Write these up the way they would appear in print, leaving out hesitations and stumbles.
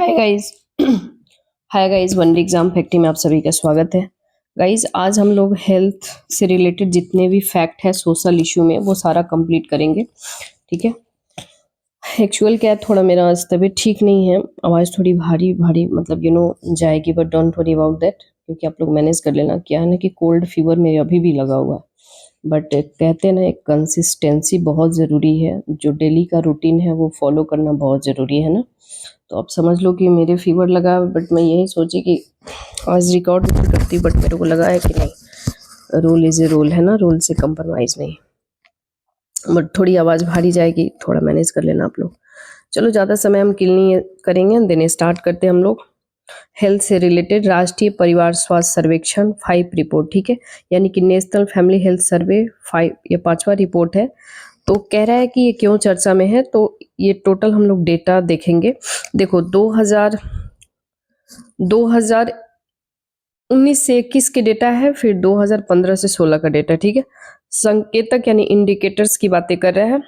Hi guys hi guys, one day exam factory में आप सभी का स्वागत है। गाइस, आज हम लोग हेल्थ से रिलेटेड जितने भी फैक्ट है सोशल इशू में वो सारा कंप्लीट करेंगे। ठीक है। एक्चुअल क्या है, थोड़ा मेरा आज तबीयत ठीक नहीं है, आवाज़ थोड़ी भारी भारी मतलब जाएगी, but don't worry about that, क्योंकि आप लोग मैनेज कर लेना। क्या है ना कि कोल्ड फीवर मेरे अभी भी लगा हुआ है, बट कहते हैं ना एक कंसिस्टेंसी बहुत ज़रूरी है, जो डेली का रूटीन है वो फॉलो करना बहुत ज़रूरी है ना। तो आप समझ लो कि मेरे फीवर लगा, बट मैं यही सोची कि आज रिकॉर्ड करती, बट मेरे को लगा है कि नहीं, रूल इज़ ए रूल है ना, रूल से कंप्रोमाइज़ नहीं। बट थोड़ी आवाज़ भारी जाएगी, थोड़ा मैनेज कर लेना आप लोग। चलो, ज़्यादा समय हम किल नहीं करेंगे, दिन स्टार्ट करते हैं हम लोग। हेल्थ से रिलेटेड राष्ट्रीय परिवार स्वास्थ्य सर्वेक्षण 5 रिपोर्ट, ठीक है, यानी कि नेशनल फैमिली हेल्थ सर्वे 5, ये 5वां रिपोर्ट है। तो कह रहा है कि ये क्यों चर्चा में है, तो ये टोटल हम लोग डेटा देखेंगे। देखो, 2019 से 21 के डेटा है, फिर 2015 से 16 का डेटा, ठीक है। संकेतक यानी इंडिकेटर्स की बातें कर रहे हैं।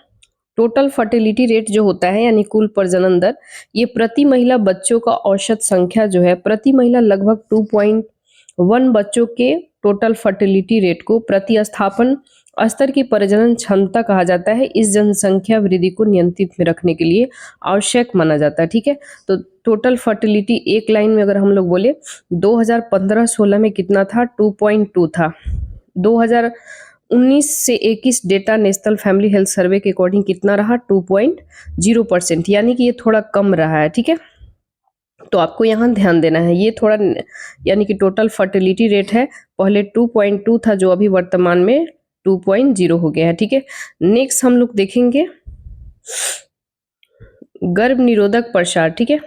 टोटल फर्टिलिटी रेट जो होता है यानी कुल प्रजनन दर, ये प्रति महिला बच्चों का औसत संख्या जो है, प्रति महिला लगभग 2.1 बच्चों के टोटल फर्टिलिटी रेट को प्रतिस्थापन स्तर की प्रजनन क्षमता कहा जाता है। इस जनसंख्या वृद्धि को नियंत्रित में रखने के लिए आवश्यक माना जाता है, ठीक है। तो टोटल फर्टिलिटी एक लाइन में अगर हम लोग बोले 2015-16 में कितना था, 2.2 था। 2019 से 21 data national family health survey के अकॉर्डिंग कितना रहा, 2.0%, यानी कि ये थोड़ा कम रहा है, ठीक है। तो आपको यहाँ ध्यान देना है, ये थोड़ा यानी कि टोटल फर्टिलिटी रेट है, पहले 2.2 था जो अभी वर्तमान में 2.0 हो गया है, ठीक है। नेक्स्ट हम लोग देखेंगे गर्भ निरोधक प्रसार, ठीक है।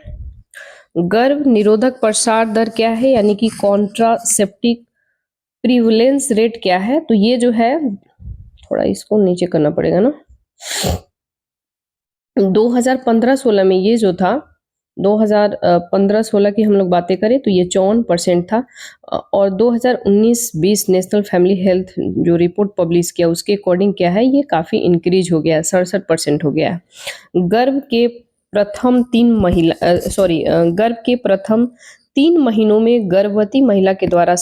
गर्भ निरोधक प्रसार दर क्या है, यानी कि कॉन्ट्रासेप्टिव प्रीवलेंस रेट क्या है। तो ये जो है, थोड़ा इसको नीचे करना पड़ेगा ना, 2015-16 में ये जो था, 2015-16 की हम लोग बातें करें तो ये 54% था, और 2019-20 नेशनल फैमिली हेल्थ जो रिपोर्ट पब्लिश किया उसके अकॉर्डिंग क्या है, ये काफ़ी इंक्रीज हो गया है, 67% हो गया है। गर्भ के प्रथम 3 महीनों में गर्भवती महिला के द्वारा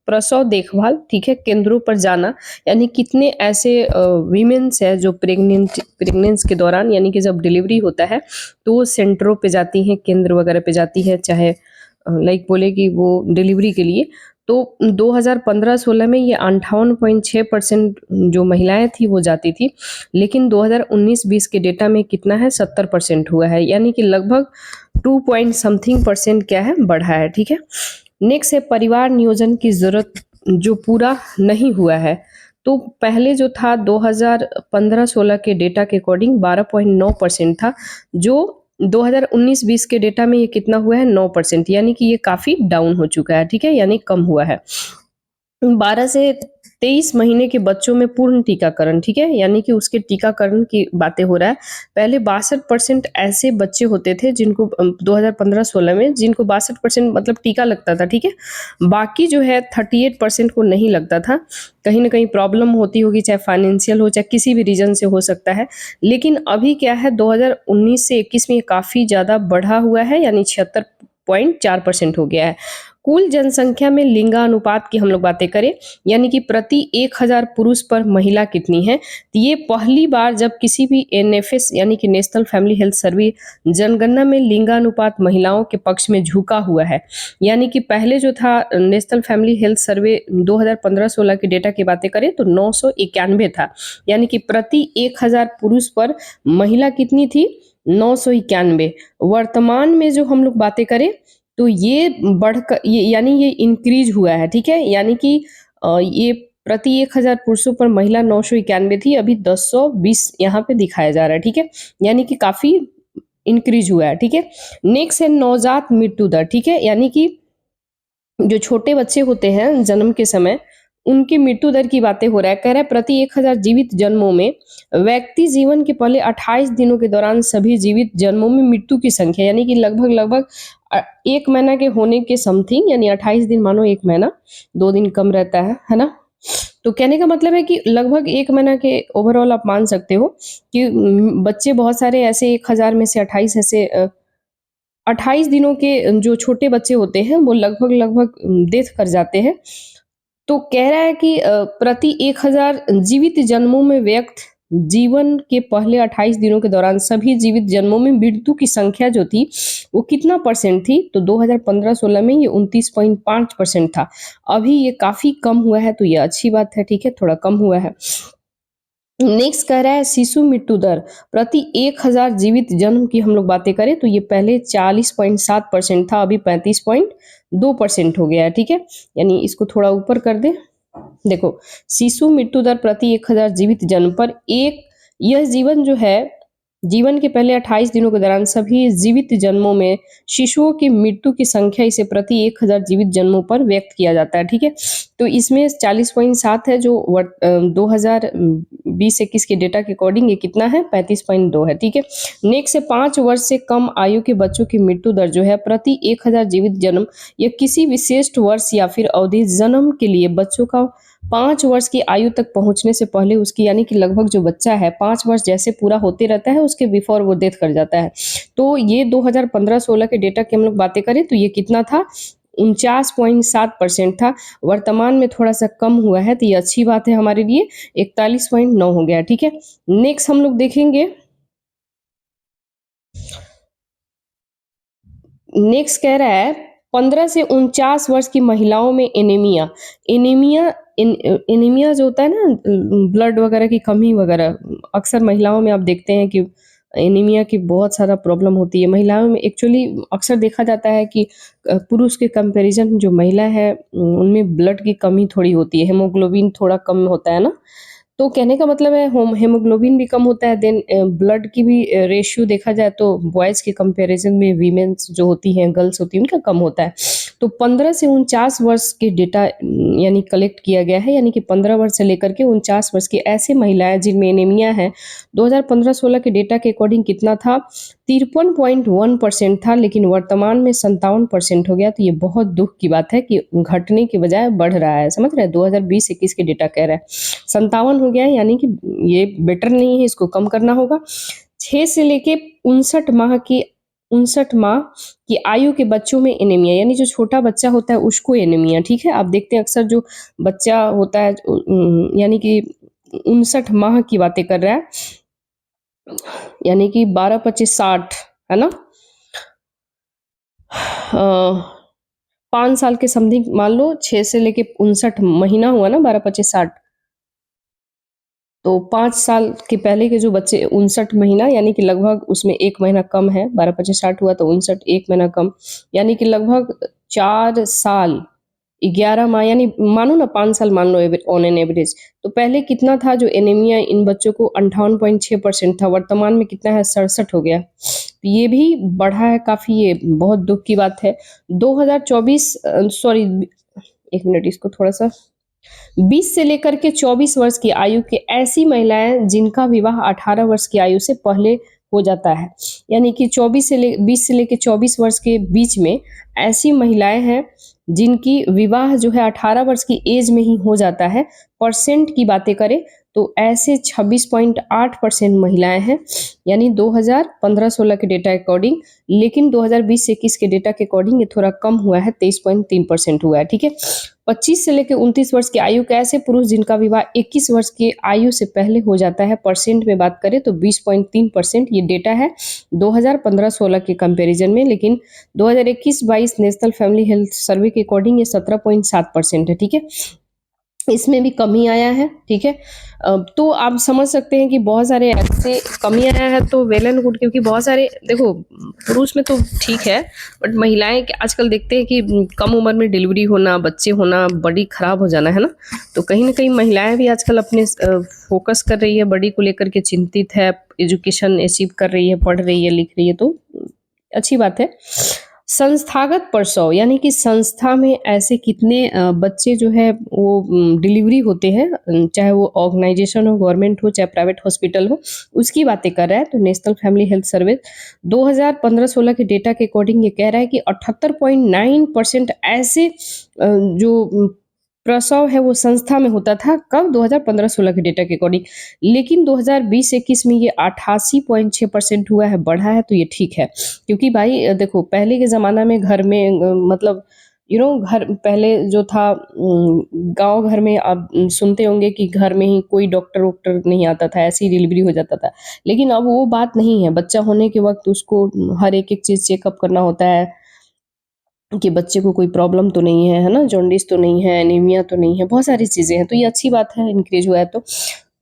प्रसव देखभाल, ठीक है, केंद्रों पर जाना, यानी कितने ऐसे वीमेंस है जो प्रेगनेंस के दौरान, यानी कि जब डिलीवरी होता है तो वो सेंटरों पे जाती हैं, केंद्र वगैरह पे जाती है, चाहे लाइक बोले कि वो डिलीवरी के लिए। तो 2015-16 में ये 58.6% जो महिलाएं थी वो जाती थी, लेकिन 2019-20 के डेटा में कितना है, 70% हुआ है, यानी कि लगभग 2 पॉइंट समथिंग परसेंट क्या है, बढ़ा है, ठीक है। नेक्स्ट है परिवार नियोजन की जरूरत जो पूरा नहीं हुआ है। तो पहले जो था 2015-16 के डेटा के अकॉर्डिंग 12.9% था, जो 2019-20 के डेटा में ये कितना हुआ है, 9%, यानी कि ये काफी डाउन हो चुका है, ठीक है, यानी कम हुआ है। 12 से 23 महीने के बच्चों में पूर्ण टीकाकरण, ठीक है, यानी कि उसके टीकाकरण की बातें हो रहा है। पहले 62% ऐसे बच्चे होते थे जिनको 2015-16 में जिनको 62% मतलब टीका लगता था, ठीक है। बाकी जो है 38% को नहीं लगता था, कहीं ना कहीं प्रॉब्लम होती होगी, चाहे फाइनेंशियल हो चाहे किसी भी रीजन से हो सकता है। लेकिन अभी क्या है, 2019 से 21 में ये काफ़ी ज़्यादा बढ़ा हुआ है, यानी 76.4% हो गया है। कुल जनसंख्या में लिंगानुपात की हम लोग बातें करें, यानी कि प्रति 1000 पुरुष पर महिला कितनी है, तो ये पहली बार जब किसी भी एनएफएस यानी कि नेशनल फैमिली हेल्थ सर्वे जनगणना में लिंगानुपात महिलाओं के पक्ष में झुका हुआ है। यानी कि पहले जो था नेशनल फैमिली हेल्थ सर्वे 2015-16 के डेटा की बातें करें तो 991 था, यानी कि प्रति 1000 पुरुष पर महिला कितनी थी, 991। वर्तमान में जो हम लोग बातें करें तो ये बढ़कर यानी ये इंक्रीज हुआ है, ठीक है, यानी कि ये प्रति 1000 पुरुषों पर महिला 991 थी, अभी 1020 यहाँ पे दिखाया जा रहा है, ठीक है, यानी कि काफी इंक्रीज हुआ है, ठीक है। नेक्स्ट है नवजात मृत्यु दर, ठीक है, यानी कि जो छोटे बच्चे होते हैं जन्म के समय उनकी मृत्यु दर की बातें हो रहा है। कह रहा है प्रति 1000 जीवित जन्मों में व्यक्ति जीवन के पहले 28 दिनों के दौरान सभी जीवित जन्मों में मृत्यु की संख्या, यानी कि लगभग एक महीना के होने के समथिंग, यानी 28 दिन मानो एक महीना, 2 दिन कम रहता है ना। तो कहने का मतलब है कि लगभग एक महीना के ओवरऑल आप मान सकते हो कि बच्चे बहुत सारे ऐसे 1000 में से 28 ऐसे 28 दिनों के जो छोटे बच्चे होते हैं वो लगभग-लगभग डेथ कर जाते हैं। तो कह रहा है कि प्रति 1000 जीवित जन्मों में व्यक्त जीवन के पहले 28 दिनों के दौरान सभी जीवित जन्मों में मृत्यु की संख्या जो थी, वो कितना परसेंट थी? तो 2015-16 में ये 29.5% था। अभी ये काफ़ी कम हुआ है, तो ये अच्छी बात है, ठीक है? थोड़ा कम हुआ है। नेक्स्ट कह रहा है शिशु मृत्यु दर प्रति 1000 जीवित जन्म की हम लोग बातें करें तो ये पहले 40.7% था, अभी 35.2% हो गया है, ठीक है? यानी इसको थोड़ा ऊपर कर दें। देखो, शिशु मृत्यु दर प्रति 1000 जीवित जन्म पर एक यह जीवन जो है, जीवन के पहले 28 दिनों के दौरान सभी जीवित जन्मों में शिशुओं की मृत्यु की संख्या इसे प्रति 1000 जीवित जन्मों पर व्यक्त किया जाता है, ठीक है? तो इसमें 40.7 है जो 2020-21 के डेटा के अकॉर्डिंग ये कितना है? 35.2 है, ठीक है? नेक्स्ट है 5 वर्ष से कम आयु के बच्चों की मृत्यु दर जो है प्रति 1000 जीवित जन्म या किसी विशिष्ट वर्ष या फिर अवधि जन्म के लिए बच्चों का 5 वर्ष की आयु तक पहुँचने से पहले उसकी यानी कि लगभग जो बच्चा है 5 वर्ष जैसे पूरा होते रहता है उसके बिफोर वो डेथ कर जाता है। तो ये 2015-16 के डेटा की हम लोग बातें करें तो ये कितना था? 49.7% था। वर्तमान में थोड़ा-सा कम हुआ है तो ये अच्छी बात है हमारे लिए, 41.9 हो गया, ठीक है? नेक्स्ट हम लोग देखेंगे नेक्स्ट कह रहा है 15 से 49 वर्ष की महिलाओं में एनीमिया एनीमिया एनीमिया जो होता है ना ब्लड वगैरह की कमी वगैरह अक्सर महिलाओं में आप देखते हैं कि एनीमिया की बहुत सारा प्रॉब्लम होती है महिलाओं में एक्चुअली अक्सर देखा जाता है कि पुरुष के कंपैरिजन जो महिला है उनमें ब्लड की कमी थोड़ी होती है हेमोग्लोबिन थोड़ा कम होता है ना तो कहने का मतलब है हेमोग्लोबिन भी कम होता है देन ब्लड की भी रेशियो देखा जाए तो बॉयज़ के कंपैरिजन में वीमेन्स जो होती हैं गर्ल्स होती हैं उनका कम होता है तो 15 से 49 वर्ष के डेटा यानी कलेक्ट किया गया है यानी कि 15 वर्ष से लेकर के 49 वर्ष की ऐसी महिलाएं जिनमें एनीमिया है 2015-16 के डेटा के अकॉर्डिंग कितना था 53.1% था लेकिन वर्तमान में 57% हो गया तो ये बहुत दुख की बात है कि घटने के बजाय बढ़ रहा है समझ रहे हैं 2020-21 के डेटा कह रहा है 57 हो गया है यानी कि ये बेटर नहीं है इसको कम करना होगा 6 से लेके 59 माह की आयु के बच्चों में एनीमिया यानी जो छोटा बच्चा होता है उसको एनीमिया ठीक है आप देखते हैं अक्सर जो बच्चा होता है यानी कि 59 माह की बातें कर रहा है यानी कि 12-25-60 है ना 5 साल के समथिंग मान लो 6 से लेके 59 महीना हुआ ना 12-25-60 तो 5 साल के पहले के जो बच्चे 59 महीना यानी कि लगभग उसमें 1 महीना कम है 12-25-60 हुआ तो 59 1 महीना कम यानी कि लगभग 4 साल 11 माह यानी मानो ना 5 साल मान लो ऑन एन एवरेज तो पहले कितना था जो एनीमिया इन बच्चों को 58.6% था वर्तमान में कितना है 67 हो गया तो ये भी बढ़ा है काफ़ी ये बहुत दुख की बात है 2024 सॉरी 1 मिनट इसको थोड़ा सा 20 से लेकर के 24 वर्ष की आयु के ऐसी महिलाएं जिनका विवाह 18 वर्ष की आयु से पहले हो जाता है यानी कि 20 से लेकर 24 वर्ष के बीच में ऐसी महिलाएं हैं जिनकी विवाह जो है 18 वर्ष की एज में ही हो जाता है परसेंट की बातें करें तो ऐसे 26.8% महिलाएं हैं यानी 2015-16 के डेटा अकॉर्डिंग लेकिन 2020-21 के डेटा के अकॉर्डिंग ये थोड़ा कम हुआ है 23.3% हुआ है ठीक है 25 से लेकर 29 वर्ष की आयु के ऐसे पुरुष जिनका विवाह 21 वर्ष की आयु से पहले हो जाता है परसेंट में बात करें तो 20.3% ये डेटा है 2015-16 के कंपैरिजन में लेकिन 2021-22 नेशनल फैमिली हेल्थ सर्वे के अकॉर्डिंग ये 17.7% है ठीक है इसमें भी कमी आया है ठीक है तो आप समझ सकते हैं कि बहुत सारे ऐसे कमी आया है तो वेल एंड गुड क्योंकि बहुत सारे देखो पुरुष में तो ठीक है बट महिलाएं आजकल देखते हैं कि कम उम्र में डिलीवरी होना बच्चे होना बड़ी खराब हो जाना है ना तो कहीं ना कहीं महिलाएं भी आजकल अपने फोकस कर रही है बड़ी को लेकर के चिंतित है एजुकेशन अचीव कर रही है पढ़ रही है लिख रही है तो अच्छी बात है संस्थागत प्रसव यानी कि संस्था में ऐसे कितने बच्चे जो है वो डिलीवरी होते हैं चाहे वो ऑर्गेनाइजेशन हो गवर्नमेंट हो चाहे प्राइवेट हॉस्पिटल हो उसकी बातें कर रहा है तो नेशनल फैमिली हेल्थ सर्वे 2015-16 के डेटा के अकॉर्डिंग ये कह रहा है कि 78.9% ऐसे जो प्रसव है वो संस्था में होता था, कब? 2015-16 के डेटा के अकॉर्डिंग। लेकिन 2020-21 में ये 88.6% हुआ है, बढ़ा है, तो ये ठीक है। क्योंकि भाई देखो पहले के ज़माना में घर में मतलब घर पहले जो था गाँव घर में आप सुनते होंगे कि घर में ही कोई डॉक्टर-वॉक्टर नहीं आता था, ऐसे ही डिलीवरी हो जाता था। लेकिन अब वो बात नहीं है, बच्चा होने के वक़्त उसको हर एक-एक चीज़ चेकअप करना होता है कि बच्चे को कोई प्रॉब्लम तो नहीं है ना? जॉन्डिस तो नहीं है, एनीमिया तो नहीं है, बहुत सारी चीज़ें हैं, तो ये अच्छी बात है इंक्रीज़ हुआ है तो।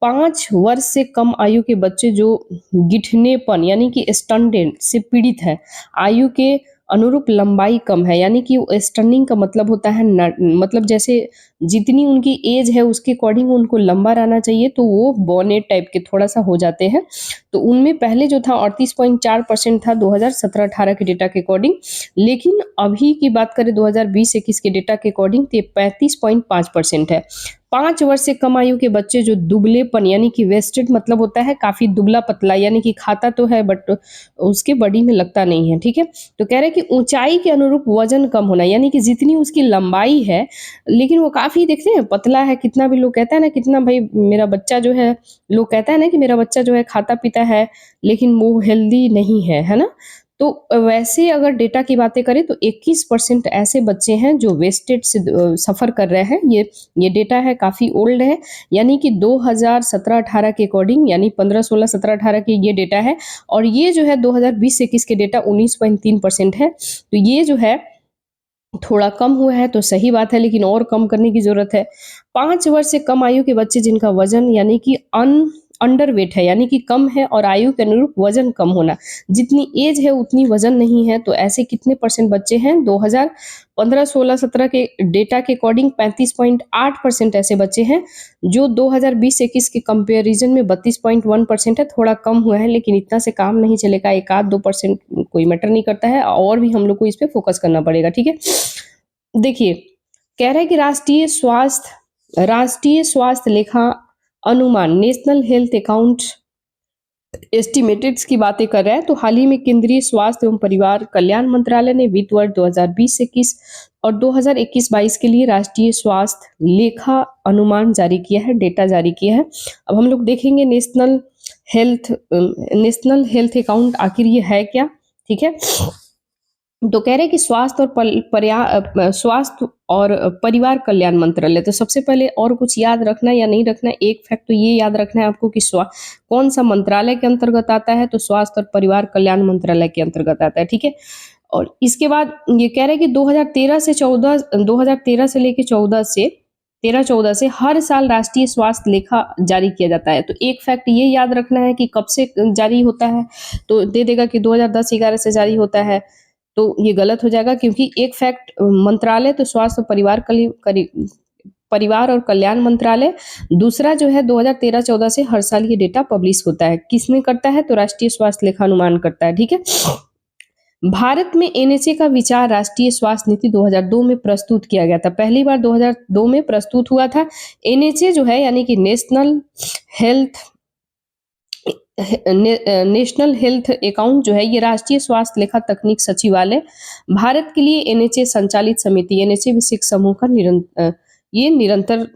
5 वर्ष से कम आयु के बच्चे जो गिठनेपन यानी कि स्टंटेड से पीड़ित हैं, आयु के अनुरूप लंबाई कम है, यानी कि स्टनिंग का मतलब होता है मतलब जैसे जितनी उनकी एज है उसके अकॉर्डिंग उनको लंबा रहना चाहिए, तो वो बॉनेट टाइप के थोड़ा-सा हो जाते हैं। तो उनमें पहले जो था 38.4% था 2017-18 के डेटा के अकॉर्डिंग, लेकिन अभी की बात करें 2020-21 के डेटा के अकॉर्डिंग तो ये 35.5% है। 5 वर्ष से कम आयु के बच्चे जो दुबलेपन यानी कि वेस्टेड मतलब होता है काफ़ी दुबला-पतला यानी कि खाता तो है बट उसके बॉडी में लगता नहीं है, ठीक है? तो कह रहे हैं कि ऊँचाई के अनुरूप वज़न कम होना यानी कि जितनी उसकी लंबाई है, लेकिन वो काफ़ी देखते हैं पतला है, कितना भी लोग कहता है ना कितना भई मेरा बच्चा जो है लोग कहता है ना कि मेरा बच्चा जो है खाता-पीता है, लेकिन वो हेल्दी नहीं है ना? तो वैसे अगर डेटा की बातें करें तो 21% ऐसे बच्चे हैं जो वेस्टेज से सफ़र कर रहे हैं। ये डेटा है काफ़ी ओल्ड है, यानी कि 2017-18 के अकॉर्डिंग यानी 15-16, 17-18 के ये डेटा है और ये जो है 2020-21 के डेटा 19.3% है। तो ये जो है थोड़ा कम हुआ है तो सही बात है, लेकिन और कम करने की ज़रूरत है। 5 वर्ष से कम आयु के बच्चे जिनका वज़न यानी कि अंडरवेट है यानी कि कम है और आयु के अनुरूप वज़न कम होना। जितनी एज है उतनी वज़न नहीं है, तो ऐसे कितने परसेंट बच्चे हैं? 2015, 16, 17 के डेटा के अकॉर्डिंग 35.8% ऐसे बच्चे हैं, जो 2020-21 के कंपैरिज़न में 32.1% है, थोड़ा कम हुआ है, लेकिन इतना से काम नहीं चलेगा, 1 आध 2% कोई मैटर नहीं करता है और भी हम लोग को इस पे फ़ोकस करना पड़ेगा, ठीक है? देखिए, कह रहा है कि राष्ट्रीय स्वास्थ्य लेखा अनुमान नेशनल हेल्थ अकाउंट एस्टिमेटेड्स की बातें कर रहा है, तो हाल ही में केंद्रीय स्वास्थ्य एवं परिवार कल्याण मंत्रालय ने वित्त वर्ष 2020-21 और 2021-22 के लिए राष्ट्रीय स्वास्थ्य लेखा अनुमान जारी किया है, डेटा जारी किया है। अब हम लोग देखेंगे नेशनल हेल्थ अकाउंट आखिर ये है क्या? ठीक है? तो कह रहे हैं कि स्वास्थ्य और परिवार कल्याण मंत्रालय। तो सबसे पहले और कुछ याद रखना या नहीं रखना, एक फैक्ट तो ये याद रखना है आपको कि कौन सा मंत्रालय के अंतर्गत आता है, तो स्वास्थ्य और परिवार कल्याण मंत्रालय के अंतर्गत आता है, ठीक है? और इसके बाद ये कह रहे हैं कि 2013 से लेके 13-14 से हर साल राष्ट्रीय स्वास्थ्य लेखा जारी किया जाता है। तो एक फैक्ट ये याद रखना है कि कब से जारी होता है, तो दे देगा कि 2010-11 से जारी होता है। तो ये गलत हो जाएगा क्योंकि एक फैक्ट मंत्रालय तो स्वास्थ्य और परिवार और कल्याण मंत्रालय, दूसरा जो है 2013-14 से हर साल ये डेटा पब्लिश होता है। किसने करता है? तो राष्ट्रीय स्वास्थ्य लेखानुमान करता है, ठीक है? भारत में एनएचए का विचार राष्ट्रीय स्वास्थ्य नीति 2002 में प्रस्तुत किया गया था। पहली बार 2002 में प्रस्तुत हुआ था। एनएचए जो है यानी कि नेशनल हेल्थ अकाउंट जो है ये राष्ट्रीय स्वास्थ्य लेखा तकनीक सचिवालय भारत के लिए एनएचए संचालित समिति एनएचए विशेष समूह का निरंतर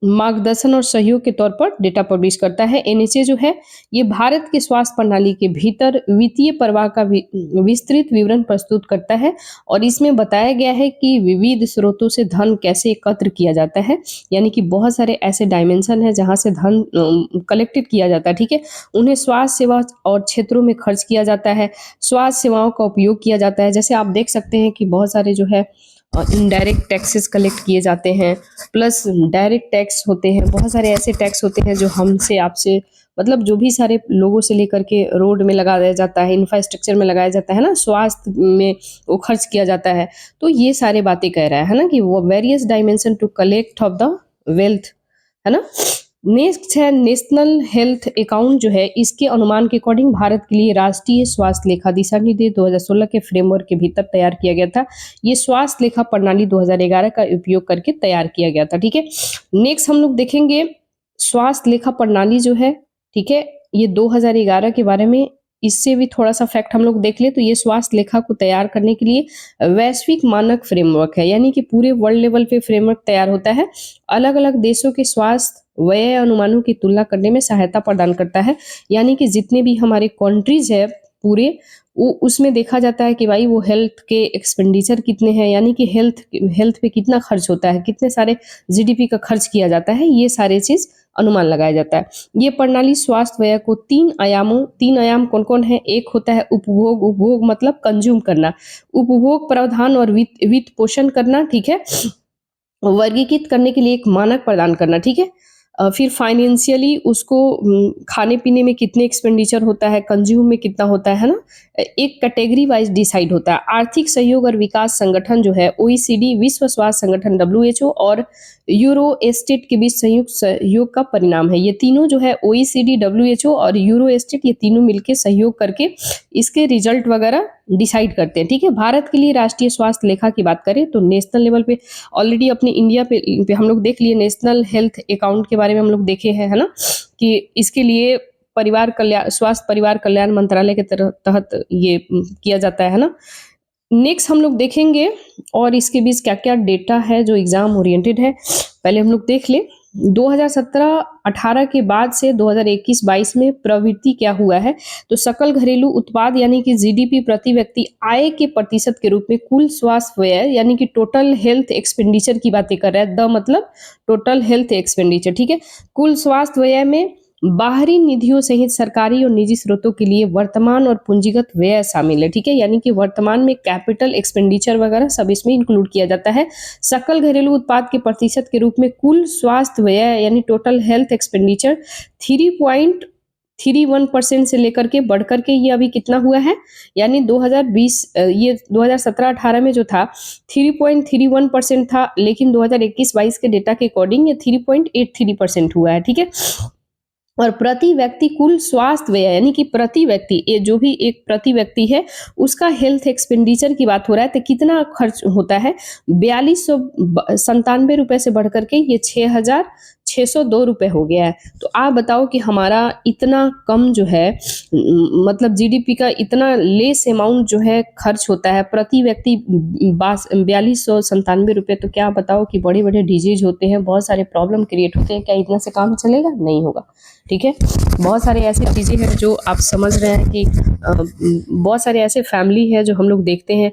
मार्गदर्शन और सहयोग के तौर पर डेटा पब्लिश करता है। एनएचए जो है ये भारत के स्वास्थ्य प्रणाली के भीतर वित्तीय प्रवाह का विस्तृत विवरण प्रस्तुत करता है और इसमें बताया गया है कि विविध स्रोतों से धन कैसे एकत्र किया जाता है, यानी कि बहुत सारे ऐसे डायमेंशन है जहां से धन कलेक्टेड किया जाता है, ठीक है? उन्हें स्वास्थ्य सेवा और क्षेत्रों में खर्च किया जाता है, स्वास्थ्य सेवाओं का उपयोग किया जाता है। जैसे आप देख सकते हैं कि बहुत सारे जो है इनडायरेक्ट टैक्सेस कलेक्ट किए जाते हैं, प्लस डायरेक्ट टैक्स होते हैं, बहुत सारे ऐसे टैक्स होते हैं जो हमसे आपसे मतलब जो भी सारे लोगों से लेकर के रोड में लगाया जाता है, इंफ्रास्ट्रक्चर में लगाया जाता है ना, स्वास्थ्य में वो खर्च किया जाता है। तो ये सारे बातें कह रहा है ना कि वो various dimension to collect of the wealth, है ना? नेक्स्ट है नेशनल हेल्थ अकाउंट जो है इसके अनुमान के अकॉर्डिंग भारत के लिए राष्ट्रीय स्वास्थ्य लेखा दिशा निर्देश 2016 के फ्रेमवर्क के भीतर तैयार किया गया था। ये स्वास्थ्य लेखा प्रणाली 2011 का उपयोग करके तैयार किया गया था, ठीक है? नेक्स्ट हम लोग देखेंगे स्वास्थ्य लेखा प्रणाली जो है, ठीक है? ये 2011 के बारे में इससे भी थोड़ा सा फैक्ट हम लोग देख ले तो ये स्वास्थ्य लेखा को तैयार करने के लिए वैश्विक मानक फ्रेमवर्क है, यानी कि पूरे वर्ल्ड लेवल पे फ्रेमवर्क तैयार होता है। अलग अलग देशों के स्वास्थ्य व्यय अनुमानों की तुलना करने में सहायता प्रदान करता है, यानी कि जितने भी हमारे कंट्रीज है पूरे उसमें देखा जाता है कि भाई वो हेल्थ के एक्सपेंडिचर कितने हैं, यानी कि हेल्थ हेल्थ पे कितना खर्च होता है, कितने सारे जीडीपी का खर्च किया जाता है, ये सारे चीज अनुमान लगाया जाता है। ये प्रणाली स्वास्थ्य व्यय को तीन आयाम कौन कौन है, एक होता है उपभोग, उपभोग मतलब कंज्यूम करना, उपभोग प्रावधान और वित्त पोषण करना, ठीक है, वर्गीकृत करने के लिए एक मानक प्रदान करना, ठीक है। फिर फाइनेंशियली उसको खाने पीने में कितने एक्सपेंडिचर होता है, कंज्यूम में कितना होता है ना, एक कैटेगरी वाइज डिसाइड होता है। आर्थिक सहयोग और विकास संगठन जो है ओईसीडी, विश्व स्वास्थ्य संगठन डब्ल्यूएचओ और यूरो एस्टेट के बीच संयुक्त सहयोग का परिणाम है। ये तीनों जो है ओईसीडी, डब्ल्यूएचओ और यूरो एस्टेट, ये तीनों मिलकर सहयोग करके इसके रिजल्ट वगैरह डिसाइड करते हैं, ठीक है। भारत के लिए राष्ट्रीय स्वास्थ्य लेखा की बात करें तो नेशनल लेवल पे ऑलरेडी अपने इंडिया पे हम लोग देख लिए, नेशनल हेल्थ अकाउंट के बारे में हम लोग देखे हैं, है ना, कि इसके लिए परिवार कल्याण, स्वास्थ्य परिवार कल्याण मंत्रालय के तहत ये किया जाता है ना। नेक्स्ट हम लोग देखेंगे और इसके बीच क्या क्या डेटा है जो एग्जाम ओरिएंटेड है, पहले हम लोग देख ले। 2017-18 के बाद से 2021-22 में प्रवृत्ति क्या हुआ है, तो सकल घरेलू उत्पाद यानी कि जीडीपी प्रति व्यक्ति आय के प्रतिशत के रूप में कुल स्वास्थ्य व्यय यानी कि टोटल हेल्थ एक्सपेंडिचर की बातें कर रहा है, द मतलब टोटल हेल्थ एक्सपेंडिचर, ठीक है। कुल स्वास्थ्य व्यय में बाहरी निधियों सहित सरकारी और निजी स्रोतों के लिए वर्तमान और पूंजीगत व्यय शामिल है, ठीक है, यानी कि वर्तमान में कैपिटल एक्सपेंडिचर वगैरह सब इसमें इंक्लूड किया जाता है। सकल घरेलू उत्पाद के प्रतिशत के रूप में कुल स्वास्थ्य व्यय यानी टोटल हेल्थ एक्सपेंडिचर 3.31% से लेकर के बढ़कर के ये अभी कितना हुआ है, यानी 2020 ये 2017-18 में जो था 3.31% था, लेकिन 2021-22 के डेटा के अकॉर्डिंग ये 3.83% हुआ है, ठीक है। और प्रति व्यक्ति कुल स्वास्थ्य व्यय यानी कि प्रति व्यक्ति, ये जो भी एक प्रति व्यक्ति है उसका हेल्थ एक्सपेंडिचर की बात हो रहा है तो कितना खर्च होता है, 4297 रुपए से बढ़कर के ये 6602 रुपए हो गया है। तो आप बताओ कि हमारा इतना कम जो है मतलब जीडीपी का इतना लेस अमाउंट जो है खर्च होता है प्रति व्यक्ति 4297 रुपए, तो क्या बताओ कि बड़े बड़े डिजीज होते हैं, बहुत सारे प्रॉब्लम क्रिएट होते हैं, क्या इतना से काम चलेगा? नहीं होगा, ठीक है। बहुत सारे ऐसे चीज़ें हैं जो आप समझ रहे हैं कि बहुत सारे ऐसे फैमिली है जो हम लोग देखते हैं,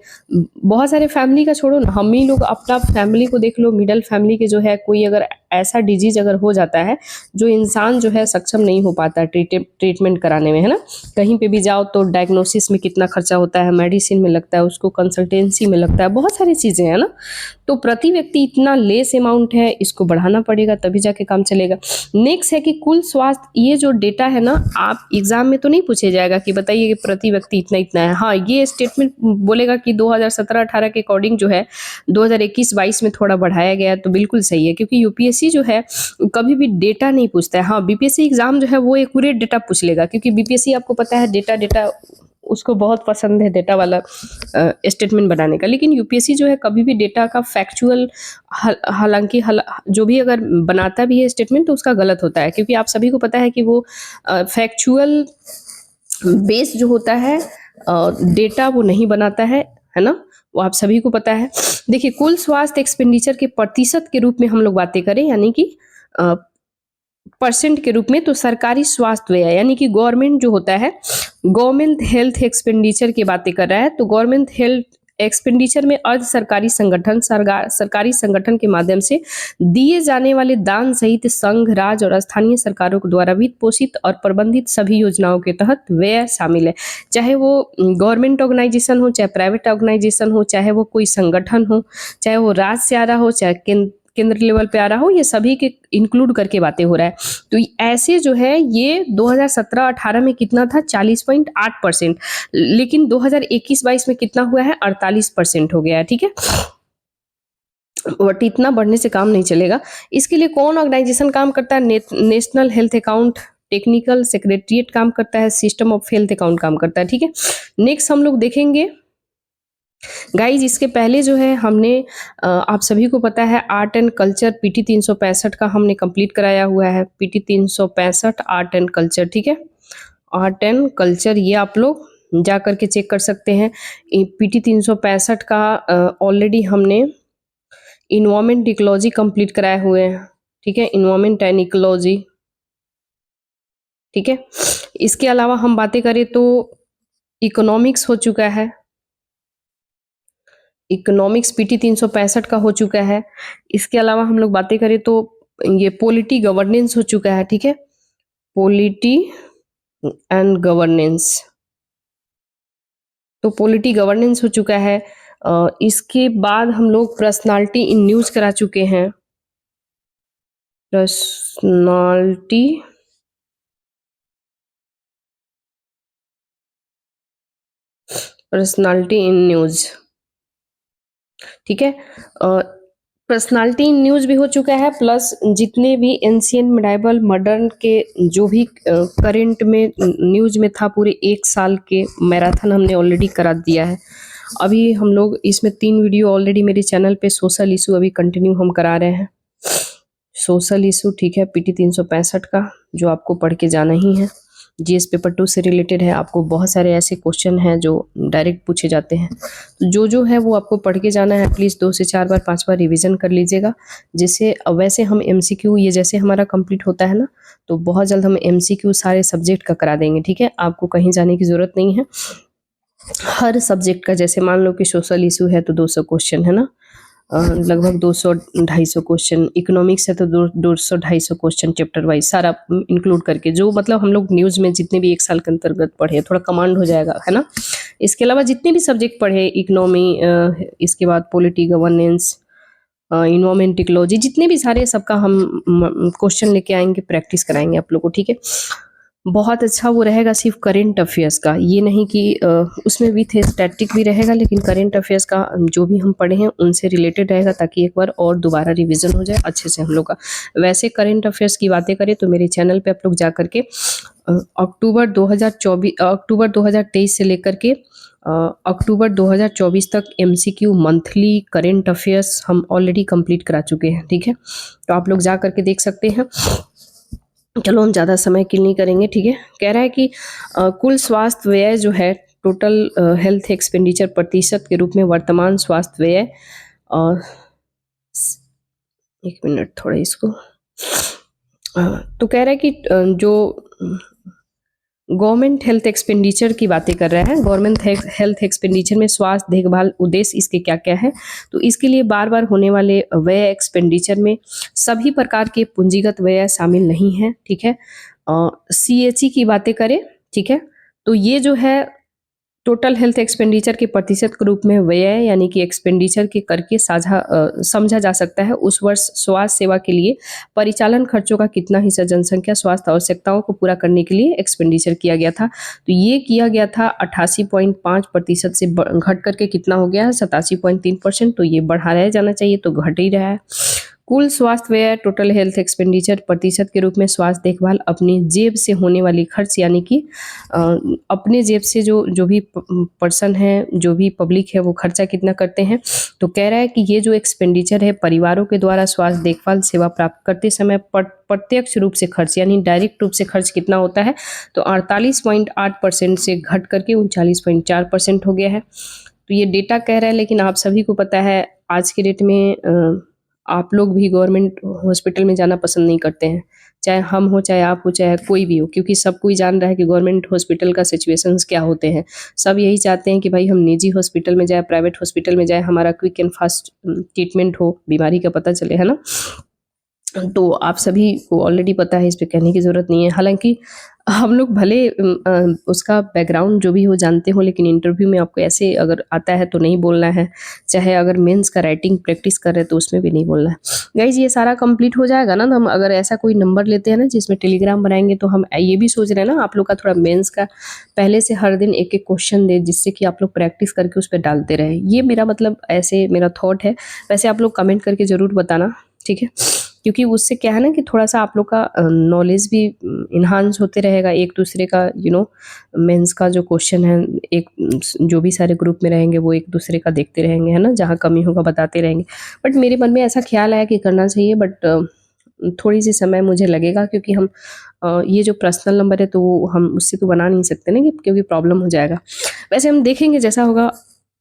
बहुत सारे फैमिली का छोड़ो ना, हम ही लोग अपना फैमिली को देख लो, मिडिल फैमिली के जो है कोई अगर ऐसा डिजीज अगर हो जाता है जो इंसान जो है सक्षम नहीं हो पाता ट्रीटमेंट कराने में, है ना, कहीं पे भी जाओ तो डायग्नोसिस में कितना खर्चा होता है, मेडिसिन में लगता है, उसको कंसल्टेंसी में लगता है, बहुत सारी चीज़ें हैं ना। तो प्रति व्यक्ति इतना लेस अमाउंट है, इसको बढ़ाना पड़ेगा तभी जाके काम चलेगा। नेक्स्ट है कि कुल स्वास्थ्य, ये जो डेटा है ना आप एग्जाम में तो नहीं पूछे जाएगा कि बताइए कि प्रति व्यक्ति इतना इतना है, हाँ ये स्टेटमेंट बोलेगा कि 2017-18 के अकॉर्डिंग जो है 2021-22 में थोड़ा बढ़ाया गया, तो बिल्कुल सही है, क्योंकि यूपीएससी जो है कभी भी डेटा नहीं पूछता है। हाँ बीपीएससी एग्जाम जो है वो एक्यूरेट डेटा पूछ लेगा, क्योंकि बीपीएससी आपको पता है डेटा उसको बहुत पसंद है डेटा वाला स्टेटमेंट बनाने का, लेकिन यूपीएससी जो है कभी भी डेटा का फैक्चुअल हालांकि जो भी अगर बनाता भी है स्टेटमेंट तो उसका गलत होता है, क्योंकि आप सभी को पता है कि वो फैक्चुअल बेस जो होता है डेटा वो नहीं बनाता है ना, वो आप सभी को पता है। देखिए कुल स्वास्थ्य एक्सपेंडिचर के प्रतिशत के रूप में हम लोग बातें करें यानी कि परसेंट के रूप में, तो सरकारी स्वास्थ्य व्यय यानी कि गवर्नमेंट जो होता है गवर्नमेंट हेल्थ एक्सपेंडिचर की बातें कर रहा है, तो गवर्नमेंट हेल्थ एक्सपेंडिचर में अर्ध सरकारी संगठन सरकारी संगठन के माध्यम से दिए जाने वाले दान सहित संघ, राज्य और स्थानीय सरकारों के द्वारा वित्त पोषित और प्रबंधित सभी योजनाओं के तहत व्यय शामिल है, चाहे वो गवर्नमेंट ऑर्गेनाइजेशन हो, चाहे प्राइवेट ऑर्गेनाइजेशन हो, चाहे वो कोई संगठन हो, चाहे वो राज्य से आ रहा हो, चाहे केंद्र लेवल पे आ रहा हो, ये सभी के इंक्लूड करके बातें हो रहा है। तो ऐसे जो है ये 2017-18 में कितना था 40.8%, लेकिन 2021-22 में कितना हुआ है 48% हो गया है, ठीक है। बट इतना बढ़ने से काम नहीं चलेगा, इसके लिए कौन ऑर्गेनाइजेशन काम करता है, national health account technical secretariat काम करता है, सिस्टम ऑफ हेल्थ अकाउंट काम करता है, ठीक है। नेक्स्ट हम लोग देखेंगे गाइज, इसके पहले जो है हमने आप सभी को पता है आर्ट एंड कल्चर पीटी 365 का हमने कंप्लीट कराया हुआ है, पीटी 365 आर्ट एंड कल्चर, ठीक है। आर्ट एंड कल्चर, ये आप लोग जा करके चेक कर सकते हैं। पीटी 365 का ऑलरेडी हमने इन्वायरमेंट इकोलॉजी कंप्लीट कराए हुए हैं, ठीक है, इन्वायरमेंट एंड इकोलॉजी, ठीक है। इसके अलावा हम बातें करें तो इकोनॉमिक्स हो चुका है, इकोनॉमिक्स पीटी 365 का हो चुका है। इसके अलावा हम लोग बातें करें तो ये पॉलिटी गवर्नेंस हो चुका है, ठीक है, पॉलिटी एंड गवर्नेंस, तो पॉलिटी गवर्नेंस हो चुका है। इसके बाद हम लोग पर्सनालिटी इन न्यूज करा चुके हैं, पर्सनालिटी इन न्यूज, ठीक है। पर्सनालिटी इन न्यूज भी हो चुका है, प्लस जितने भी एंशियंट मिडाइवल मॉडर्न के जो भी करंट में न्यूज में था पूरे 1 साल के मैराथन हमने ऑलरेडी करा दिया है। अभी हम लोग इसमें 3 वीडियो ऑलरेडी मेरे चैनल पे सोशल इशू अभी कंटिन्यू हम करा रहे हैं, सोशल इशू, ठीक है, पीटी 365 का, जो आपको पढ़ के जाना ही है। जीएस पेपर 2 से रिलेटेड है, आपको बहुत सारे ऐसे क्वेश्चन हैं जो डायरेक्ट पूछे जाते हैं, तो जो है वो आपको पढ़ के जाना है। प्लीज़ 2 से 4 बार 5 बार रिवीजन कर लीजिएगा, जिससे वैसे हम एमसीक्यू ये जैसे हमारा कंप्लीट होता है ना, तो बहुत जल्द हम एमसीक्यू सारे सब्जेक्ट का करा देंगे, ठीक है। आपको कहीं जाने की ज़रूरत नहीं है, हर सब्जेक्ट का, जैसे मान लो कि सोशल इशू है तो 200 क्वेश्चन है ना, लगभग 200-250 क्वेश्चन, इकोनॉमिक्स है तो 200-250 क्वेश्चन चैप्टर वाइज सारा इंक्लूड करके, जो मतलब हम लोग न्यूज़ में जितने भी 1 साल के अंतर्गत पढ़े, थोड़ा कमांड हो जाएगा, है ना। इसके अलावा जितने भी सब्जेक्ट पढ़े, इकोनॉमी, इसके बाद पॉलिटी गवर्नेंस, इन्वायरमेंट इकोलॉजी, जितने भी सारे सबका हम क्वेश्चन लेके आएंगे, प्रैक्टिस कराएंगे आप लोग को, ठीक है। बहुत अच्छा वो रहेगा सिर्फ करेंट अफेयर्स का, ये नहीं कि उसमें विथ स्टैटिक भी रहेगा, लेकिन करेंट अफेयर्स का जो भी हम पढ़े हैं उनसे रिलेटेड रहेगा, ताकि एक बार और दोबारा रिवीजन हो जाए अच्छे से हम लोग का। वैसे करेंट अफेयर्स की बातें करें तो मेरे चैनल पे आप लोग जा करके अक्टूबर 2023 से लेकर के अक्टूबर 2024 तक एमसीक्यू मंथली करेंट अफेयर्स हम ऑलरेडी कंप्लीट करा चुके हैं, ठीक है, तो आप लोग जा करके देख सकते हैं। चलो हम ज़्यादा समय किल नहीं करेंगे, ठीक है। कह रहा है कि कुल स्वास्थ्य व्यय जो है, टोटल हेल्थ एक्सपेंडिचर प्रतिशत के रूप में वर्तमान स्वास्थ्य व्यय, और 1 मिनट थोड़ा इसको, तो कह रहा है कि जो गवर्नमेंट हेल्थ एक्सपेंडिचर की बातें कर रहा है, गवर्नमेंट हेल्थ एक्सपेंडिचर में स्वास्थ्य देखभाल उद्देश्य इसके क्या क्या है, तो इसके लिए बार बार होने वाले व्यय एक्सपेंडिचर में सभी प्रकार के पूंजीगत व्यय शामिल नहीं है, ठीक है। सीएचई की बातें करें, ठीक है, तो ये जो है टोटल हेल्थ एक्सपेंडिचर के प्रतिशत के रूप में व्यय यानी कि एक्सपेंडिचर के करके समझा जा सकता है। उस वर्ष स्वास्थ्य सेवा के लिए परिचालन खर्चों का कितना हिस्सा जनसंख्या स्वास्थ्य आवश्यकताओं को पूरा करने के लिए एक्सपेंडिचर किया गया था, तो ये किया गया था 88.5% से घट करके कितना हो गया है 87.3%, तो ये बढ़ा रह जाना चाहिए, तो घट ही रहा है। कुल स्वास्थ्य व्यय टोटल हेल्थ एक्सपेंडिचर प्रतिशत के रूप में स्वास्थ्य देखभाल अपनी जेब से होने वाली खर्च, यानी कि अपने जेब से जो भी पर्सन है, जो भी पब्लिक है, वो खर्चा कितना करते हैं, तो कह रहा है कि ये जो एक्सपेंडिचर है परिवारों के द्वारा स्वास्थ्य देखभाल सेवा प्राप्त करते समय प्रत्यक्ष रूप से खर्च यानी डायरेक्ट रूप से खर्च कितना होता है, तो 48.8% से घट करके 39.4% हो गया है। तो ये डेटा कह रहा है, लेकिन आप सभी को पता है आज के डेट में आप लोग भी गवर्नमेंट हॉस्पिटल में जाना पसंद नहीं करते हैं, चाहे हम हो, चाहे आप हो, चाहे कोई भी हो, क्योंकि सब कोई जान रहा है कि गवर्नमेंट हॉस्पिटल का सिचुएशंस क्या होते हैं। सब यही चाहते हैं कि भाई हम निजी हॉस्पिटल में जाए, प्राइवेट हॉस्पिटल में जाए, हमारा क्विक एंड फास्ट ट्रीटमेंट हो, बीमारी का पता चले, है ना। तो आप सभी को ऑलरेडी पता है, इस पे कहने की ज़रूरत नहीं है। हालांकि हम लोग भले उसका बैकग्राउंड जो भी हो जानते हो, लेकिन इंटरव्यू में आपको ऐसे अगर आता है तो नहीं बोलना है, चाहे अगर मेंस का राइटिंग प्रैक्टिस कर रहे हैं तो उसमें भी नहीं बोलना है। गाइज ये सारा कंप्लीट हो जाएगा ना, तो हम अगर ऐसा कोई नंबर लेते हैं ना जिसमें टेलीग्राम बनाएंगे, तो हम ये भी सोच रहे हैं ना आप लोग का थोड़ा मेंस का पहले से हर दिन एक एक क्वेश्चन दे, जिससे कि आप लोग प्रैक्टिस करके उस पर डालते रहे। ये मेरा मतलब ऐसे मेरा थॉट है। वैसे आप लोग कमेंट करके ज़रूर बताना, ठीक है, क्योंकि उससे क्या है ना कि थोड़ा सा आप लोग का नॉलेज भी इन्हांस होते रहेगा, एक दूसरे का मेंस का जो क्वेश्चन है, एक जो भी सारे ग्रुप में रहेंगे वो एक दूसरे का देखते रहेंगे, है ना, जहाँ कमी होगा बताते रहेंगे। बट मेरे मन में ऐसा ख्याल आया कि करना चाहिए, बट थोड़ी सी समय मुझे लगेगा, क्योंकि हम ये जो पर्सनल नंबर है तो वो हम उससे तो बना नहीं सकते ना, क्योंकि प्रॉब्लम हो जाएगा। वैसे हम देखेंगे जैसा होगा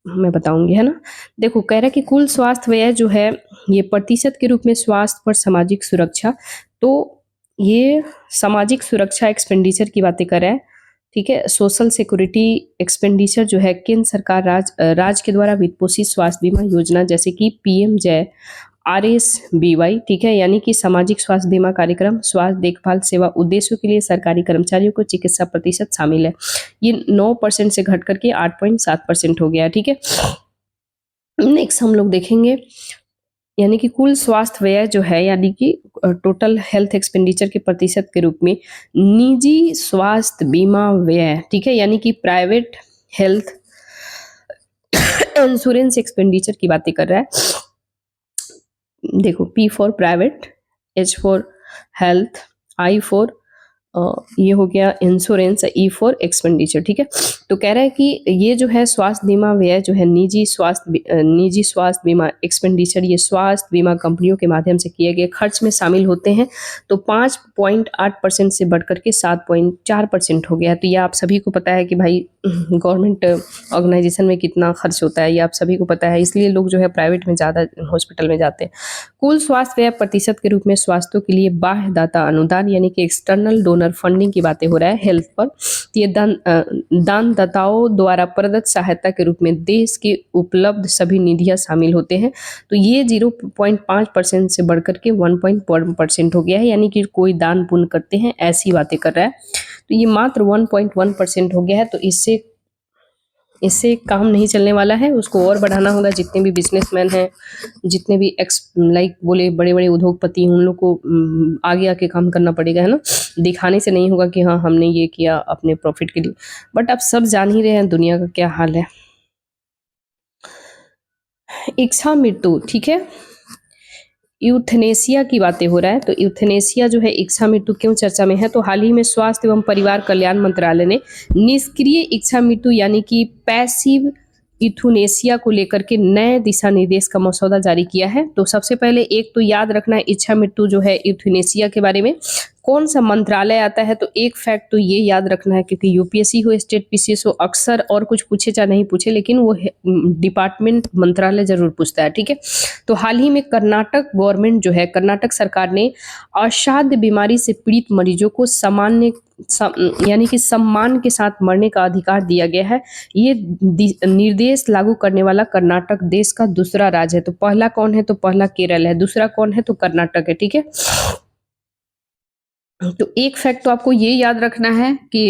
मैं बताऊंगी, है ना। देखो कह रहा है कि कुल स्वास्थ्य व्यय जो है ये प्रतिशत के रूप में स्वास्थ्य पर सामाजिक सुरक्षा, तो ये सामाजिक सुरक्षा एक्सपेंडिचर की बातें कर रहा है। ठीक है, सोशल सिक्योरिटी एक्सपेंडिचर जो है केंद्र सरकार राज्य के द्वारा वित्त पोषित स्वास्थ्य बीमा योजना जैसे कि पीएम जय, RSBY, ठीक है, यानी कि सामाजिक स्वास्थ्य बीमा कार्यक्रम, स्वास्थ्य देखभाल सेवा उद्देश्यों के लिए सरकारी कर्मचारियों को चिकित्सा प्रतिशत शामिल है। ये 9% से घट करके 8.7% हो गया है। ठीक है, नेक्स्ट हम लोग देखेंगे, यानी कि कुल स्वास्थ्य व्यय जो है, यानी कि टोटल हेल्थ एक्सपेंडिचर के प्रतिशत के रूप में निजी स्वास्थ्य बीमा व्यय, ठीक है, यानी कि प्राइवेट हेल्थ इंश्योरेंस एक्सपेंडिचर की बातें कर रहा है। देखो, P for private, H for health, I for ये हो गया इंश्योरेंस, E फॉर एक्सपेंडिचर। ठीक है, तो कह रहा है कि ये जो है स्वास्थ्य बीमा व्यय जो है निजी स्वास्थ्य बीमा एक्सपेंडिचर, ये स्वास्थ्य बीमा कंपनियों के माध्यम से किए गए खर्च में शामिल होते हैं। तो 5.8% से बढ़कर के 7.4% हो गया। तो ये आप सभी को पता है कि भाई गवर्नमेंट ऑर्गेनाइजेशन में कितना खर्च होता है, ये आप सभी को पता है, इसलिए लोग जो है प्राइवेट में ज़्यादा हॉस्पिटल में जाते हैं। कुल स्वास्थ्य व्यय प्रतिशत के रूप में स्वास्थ्य के लिए बाह्य दाता अनुदान, यानी कि एक्सटर्नल डोनर फंडिंग की बातें हो रहा है हेल्थ पर। तो ये दानदाताओं द्वारा प्रदत्त सहायता के रूप में देश के उपलब्ध सभी निधियां शामिल होते हैं। तो ये 0.5% से बढ़कर के 1.1% हो गया है, यानी कि कोई दान पुण्य करते हैं ऐसी बातें कर रहा है। तो ये मात्र 1.1% हो गया है। तो इससे इससे काम नहीं चलने वाला है, उसको और बढ़ाना होगा। जितने भी बिजनेसमैन हैं, जितने भी बोले बड़े बड़े उद्योगपति हैं, उन लोग को आगे आके काम करना पड़ेगा, है ना। दिखाने से नहीं होगा कि हाँ हमने ये किया अपने प्रॉफिट के लिए। बट आप सब जान ही रहे हैं दुनिया का क्या हाल है। इच्छा मृत्यु, ठीक है, यूथनेसिया की बातें हो रहा है। तो यूथनेसिया जो है इच्छा मृत्यु क्यों चर्चा में है, तो हाल ही में स्वास्थ्य एवं परिवार कल्याण मंत्रालय ने निष्क्रिय इच्छा मृत्यु यानी कि पैसिव यूथनेसिया को लेकर के नए दिशा निर्देश का मसौदा जारी किया है। तो सबसे पहले एक तो याद रखना है इच्छा मृत्यु जो है यूथनेसिया के बारे में कौन सा मंत्रालय आता है। तो एक फैक्ट तो ये याद रखना है, क्योंकि यूपीएससी हो, स्टेट पीसीएस हो, अक्सर और कुछ पूछे चाहे नहीं पूछे, लेकिन वो डिपार्टमेंट मंत्रालय जरूर पूछता है। ठीक है, तो हाल ही में कर्नाटक गवर्नमेंट जो है, कर्नाटक सरकार ने असाध्य बीमारी से पीड़ित मरीजों को यानी कि सम्मान के साथ मरने का अधिकार दिया गया है। ये निर्देश लागू करने वाला कर्नाटक देश का दूसरा राज्य है। तो पहला कौन है, तो पहला केरल है, दूसरा कौन है, तो कर्नाटक है। ठीक है, तो एक फैक्ट तो आपको ये याद रखना है कि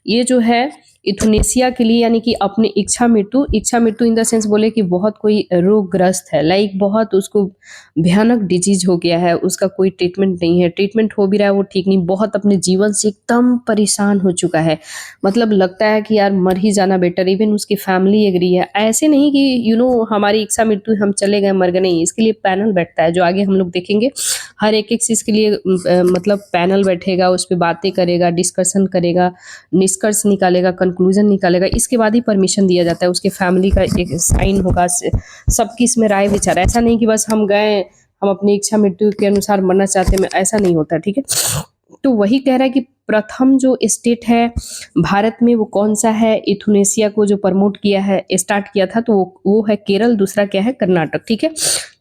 ये जो है यूथनेसिया के लिए, यानी कि अपने इच्छा मृत्यु इन द सेंस बोले कि बहुत कोई रोगग्रस्त है, लाइक बहुत उसको भयानक डिजीज हो गया है, उसका कोई ट्रीटमेंट नहीं है, ट्रीटमेंट हो भी रहा है वो ठीक नहीं, बहुत अपने जीवन से एकदम परेशान हो चुका है, मतलब लगता है कि यार मर ही जाना बेटर। इवन उसकी फैमिली एग्री है। ऐसे नहीं कि हमारी इच्छा मृत्यु हम चले गए मर गए, नहीं, इसके लिए पैनल बैठता है जो आगे हम लोग देखेंगे। हर एक चीज़ के लिए मतलब पैनल बैठेगा, उस पर बातें करेगा, डिस्कशन करेगा, निष्कर्ष निकालेगा, कंक्लूजन निकालेगा, इसके बाद ही परमिशन दिया जाता है। उसके फैमिली का एक साइन होगा, सबकी इसमें राय विचार। ऐसा नहीं कि बस हम गए, हम अपनी इच्छा मृत्यु के अनुसार मरना चाहते हैं, ऐसा नहीं होता। ठीक है, तो वही कह रहा है कि प्रथम जो स्टेट है भारत में वो कौन सा है, यूथनेसिया को जो प्रमोट किया है, स्टार्ट किया था, तो वो है केरल, दूसरा क्या है, कर्नाटक। ठीक है,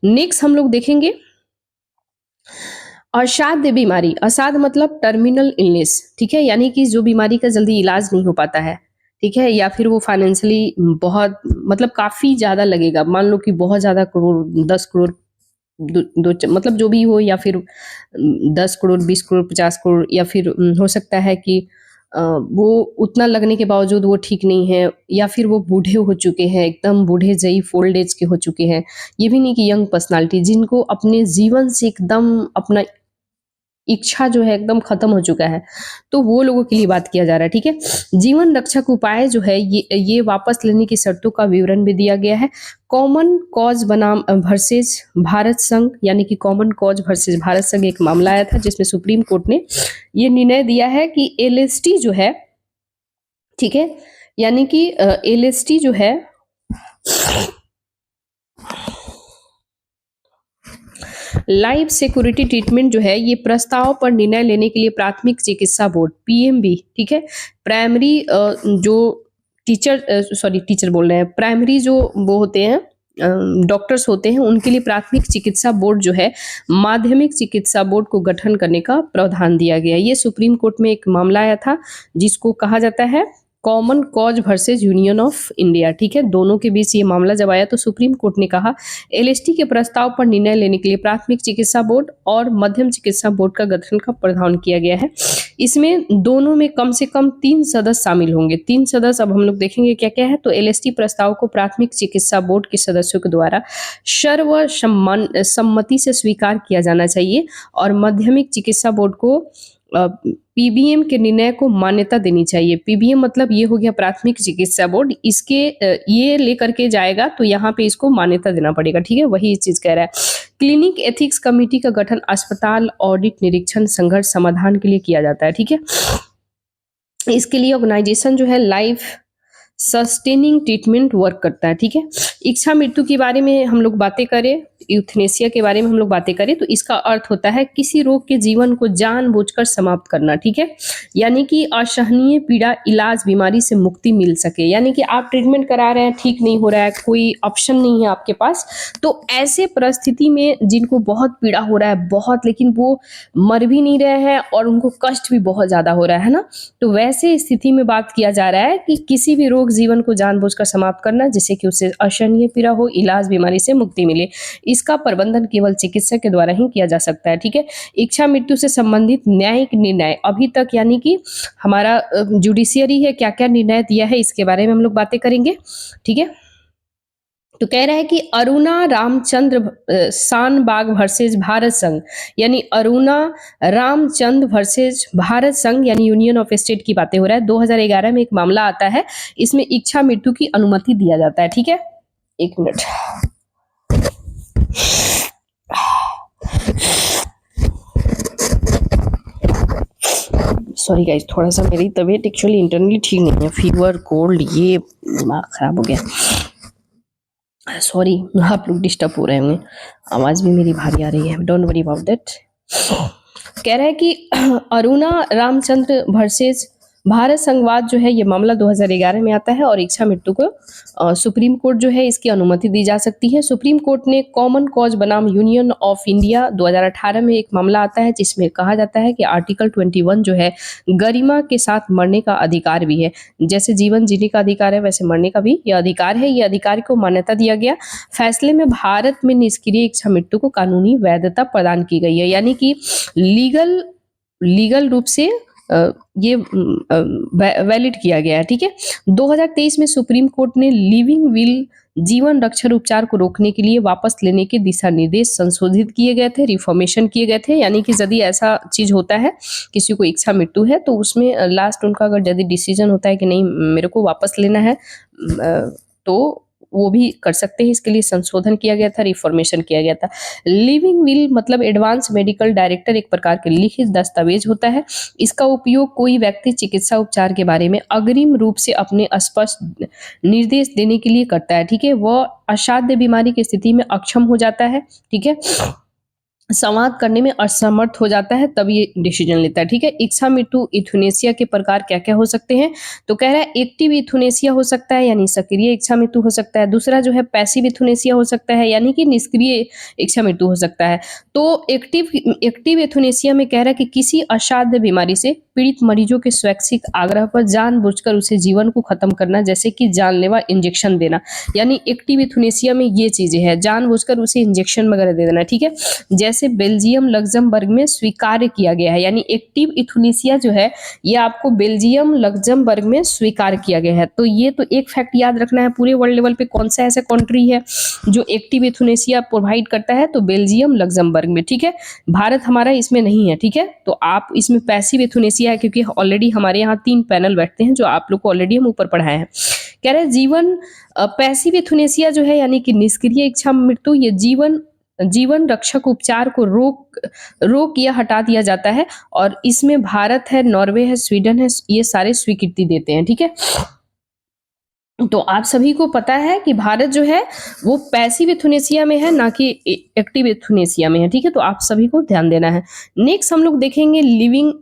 नेक्स्ट हम लोग देखेंगे असाध्य बीमारी। असाध्य मतलब टर्मिनल इलनेस, ठीक है, यानी कि जो बीमारी का जल्दी इलाज नहीं हो पाता है, ठीक है, या फिर वो फाइनेंशियली बहुत मतलब काफी ज्यादा लगेगा, मान लो कि बहुत ज्यादा करोड़, 10 करोड़, मतलब जो भी हो, या फिर 10 करोड़, 20 करोड़, 50 करोड़, या फिर हो सकता है कि वो उतना लगने के बावजूद वो ठीक नहीं है, या फिर वो बूढ़े हो चुके हैं, एकदम बूढ़े जई ओल्ड एज के हो चुके हैं। ये भी नहीं कि यंग पर्सनालिटी, जिनको अपने जीवन से एकदम अपना इच्छा जो है एकदम खत्म हो चुका है, तो वो लोगों के लिए बात किया जा रहा है। ठीक है, जीवन रक्षक उपाय जो है ये वापस लेने की शर्तों का विवरण भी दिया गया है। कॉमन कॉज बनाम वर्सेज भारत संघ, यानी कि कॉमन कॉज वर्सेज भारत संघ एक मामला आया था जिसमें सुप्रीम कोर्ट ने ये निर्णय दिया है कि एलएसटी जो है, ठीक है, यानी कि एलएसटी जो है लाइफ सिक्योरिटी ट्रीटमेंट जो है ये प्रस्ताव पर निर्णय लेने के लिए प्राथमिक चिकित्सा बोर्ड पीएमबी, ठीक है, प्राइमरी जो टीचर बोल रहे हैं, प्राइमरी जो वो होते हैं डॉक्टर्स होते हैं, उनके लिए प्राथमिक चिकित्सा बोर्ड जो है माध्यमिक चिकित्सा बोर्ड को गठन करने का प्रावधान दिया गया है। ये सुप्रीम कोर्ट में एक मामला आया था जिसको कहा जाता है common cause versus union of India, ठीक है। दोनों के बीच ये मामला जब आया तो सुप्रीम कोर्ट ने कहा एलएसटी के प्रस्ताव पर निर्णय लेने के लिए प्राथमिक चिकित्सा बोर्ड और मध्यम चिकित्सा बोर्ड का गठन का प्रावधान किया गया है। इसमें दोनों में कम से कम 3 सदस्य शामिल होंगे। 3 सदस्य अब हम लोग देखेंगे क्या क्या है। तो एलएसटी प्रस्ताव को प्राथमिक चिकित्सा बोर्ड के सदस्यों के द्वारा सर्वसम्मति से स्वीकार किया जाना चाहिए और माध्यमिक चिकित्सा बोर्ड को पीबीएम के निर्णय को मान्यता देनी चाहिए। पीबीएम मतलब ये हो गया प्राथमिक चिकित्सा बोर्ड, इसके ये लेकर के जाएगा तो यहाँ पे इसको मान्यता देना पड़ेगा, ठीक है, वही चीज कह रहा है। क्लिनिक एथिक्स कमेटी का गठन अस्पताल ऑडिट निरीक्षण संघर्ष समाधान के लिए किया जाता है, ठीक है। इसके लिए ऑर्गेनाइजेशन जो है लाइफ सस्टेनिंग ट्रीटमेंट वर्क करता है, ठीक है। इच्छा मृत्यु के बारे में हम लोग बातें करें, यूथनेसिया के बारे में हम लोग बातें करें तो इसका अर्थ होता है किसी रोग के जीवन को जानबूझकर समाप्त करना, ठीक है। यानी कि असहनीय पीड़ा, इलाज, बीमारी से मुक्ति मिल सके। यानी कि आप ट्रीटमेंट करा रहे हैं, ठीक नहीं हो रहा है, कोई ऑप्शन नहीं है आपके पास, तो ऐसे परिस्थिति में जिनको बहुत पीड़ा हो रहा है बहुत, लेकिन वो मर भी नहीं रहे हैं और उनको कष्ट भी बहुत ज्यादा हो रहा है ना, तो वैसे स्थिति में बात किया जा रहा है कि किसी भी रोग जीवन को जानबूझकर समाप्त करना जिससे कि उससे असहनीय पीड़ा हो, इलाज, बीमारी से मुक्ति मिले। इसका प्रबंधन केवल चिकित्सक के द्वारा ही किया जा सकता है, ठीक है। इच्छा मृत्यु से संबंधित न्यायिक निर्णय अभी तक यानी कि हमारा जुडिशियरी है क्या क्या निर्णय दिया है इसके बारे में हम लोग बातें करेंगे, ठीक है। तो कह रहा है कि अरुणा रामचंद्र शानबाग वर्सेज भारत संघ, यानी अरुणा रामचंद्र वर्सेज भारत संघ यानी यूनियन ऑफ स्टेट की बातें हो रहा है। 2011 में एक मामला आता है, इसमें इच्छा मृत्यु की अनुमति दिया जाता है, ठीक है। एक मिनट, सॉरी गाइस, थोड़ा सा मेरी तबीयत एक्चुअली इंटरनली ठीक नहीं है, फीवर, कोल्ड, ये दिमाग खराब हो गया, सॉरी। आप लोग डिस्टर्ब हो रहे होंगे, आवाज भी मेरी भारी आ रही है, डोंट वरी अबाउट दैट। कह रहा है कि अरुणा रामचंद्र वर्सेस भारत संघवाद जो है ये मामला 2011 में आता है और इच्छा मृत्यु को सुप्रीम कोर्ट जो है इसकी अनुमति दी जा सकती है। सुप्रीम कोर्ट ने कॉमन कॉज बनाम यूनियन ऑफ इंडिया 2018 में एक मामला आता है जिसमें कहा जाता है कि आर्टिकल 21 जो है गरिमा के साथ मरने का अधिकार भी है। जैसे जीवन जीने का अधिकार है वैसे मरने का भी यह अधिकार है। यह अधिकार को मान्यता दिया गया। फैसले में भारत में निष्क्रिय इच्छा मृत्यु को कानूनी वैधता प्रदान की गई है, यानी कि लीगल रूप से ये वैलिड किया गया है, ठीक है। 2023 में सुप्रीम कोर्ट ने लिविंग विल जीवन रक्षण उपचार को रोकने के लिए वापस लेने के दिशा निर्देश संशोधित किए गए थे, रिफॉर्मेशन किए गए थे। यानी कि यदि ऐसा चीज होता है किसी को इच्छा मृत्यु है तो उसमें लास्ट उनका अगर यदि डिसीजन होता है कि नहीं मेरे को वापस लेना है तो वो भी कर सकते हैं। इसके लिए संशोधन किया गया था, रिफॉर्मेशन किया गया था। लिविंग विल मतलब एडवांस मेडिकल डायरेक्टर एक प्रकार के लिखित दस्तावेज होता है। इसका उपयोग कोई व्यक्ति चिकित्सा उपचार के बारे में अग्रिम रूप से अपने स्पष्ट निर्देश देने के लिए करता है, ठीक है। वह असाध्य बीमारी की स्थिति में अक्षम हो जाता है, ठीक है, संवाद करने में असमर्थ हो जाता है, तब ये डिसीजन लेता है, ठीक है। इच्छा मृत्यु यूथनेसिया के प्रकार क्या क्या हो सकते हैं, तो कह रहा है एक्टिव यूथनेसिया हो सकता है यानी सक्रिय इच्छा मृत्यु हो सकता है। दूसरा जो है पैसिव यूथनेसिया हो सकता है यानी कि निष्क्रिय इच्छा मृत्यु हो सकता है। तो एक्टिव यूथनेसिया में कह रहा है कि किसी असाध्य बीमारी से पीड़ित मरीजों के स्वैच्छिक आग्रह पर जानबूझकर उसे जीवन को खत्म करना, जैसे कि जानलेवा इंजेक्शन देना, यानी एक्टिव यूथनेसिया में ये चीजें हैं, जानबूझकर उसे इंजेक्शन वगैरह दे देना, ठीक है। जैसे बेल्जियम लग्जमबर्ग में स्वीकार किया गया है, यानी एक्टिव यूथनेसिया जो है ये आपको बेल्जियम लग्जमबर्ग में स्वीकार किया गया है। तो ये तो एक फैक्ट याद रखना है, पूरे वर्ल्ड लेवल पे कौन सा ऐसा कंट्री है जो एक्टिव यूथनेसिया प्रोवाइड करता है, तो बेल्जियम लग्जमबर्ग में, ठीक है। भारत हमारा इसमें नहीं है, ठीक है। तो आप इसमें पैसिव यूथनेसिया है क्योंकि ऑलरेडी हमारे यहाँ 3 पैनल बैठते हैं जो आप लोग को ऑलरेडी हम ऊपर पढ़ाए हैं। कह रहे हैं पैसिव यूथनेसिया जो है यानी कि निष्क्रिय इच्छा मृत्यु, ये जीवन रक्षक उपचार को रोक या हटा दिया जाता है और इसमें भारत है, नॉर्वे है, स्वीडन है, ये सारे स्वीकृति देते हैं, ठीक है। तो आप सभी को पता है कि भारत जो है वो पैसिव यूथनेसिया में है, ना कि एक्टिव यूथनेसिया में है, ठीक है? तो आप सभी को ध्यान देना है। नेक्स्ट हम लोग देखेंगे लिविंग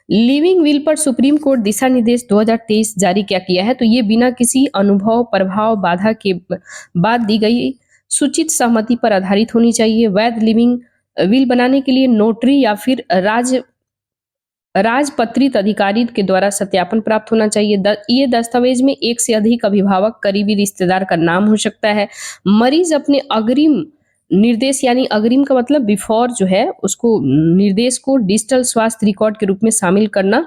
लिविंग विल पर सुप्रीम कोर्ट दिशा निर्देश 2023 जारी क्या किया है। तो ये बिना किसी अनुभव, प्रभाव, बाधा के बाद दी गई सूचित सहमति पर आधारित होनी चाहिए। वैध लिविंग विल बनाने के लिए नोटरी या फिर राजपत्रित अधिकारी के द्वारा सत्यापन प्राप्त होना चाहिए। ये दस्तावेज में एक से अधिक अभिभावक, करीबी रिश्तेदार का नाम हो सकता है। मरीज अपने अग्रिम निर्देश, यानी अग्रिम का मतलब बिफोर जो है, उसको निर्देश को डिजिटल स्वास्थ्य रिकॉर्ड के रूप में शामिल करना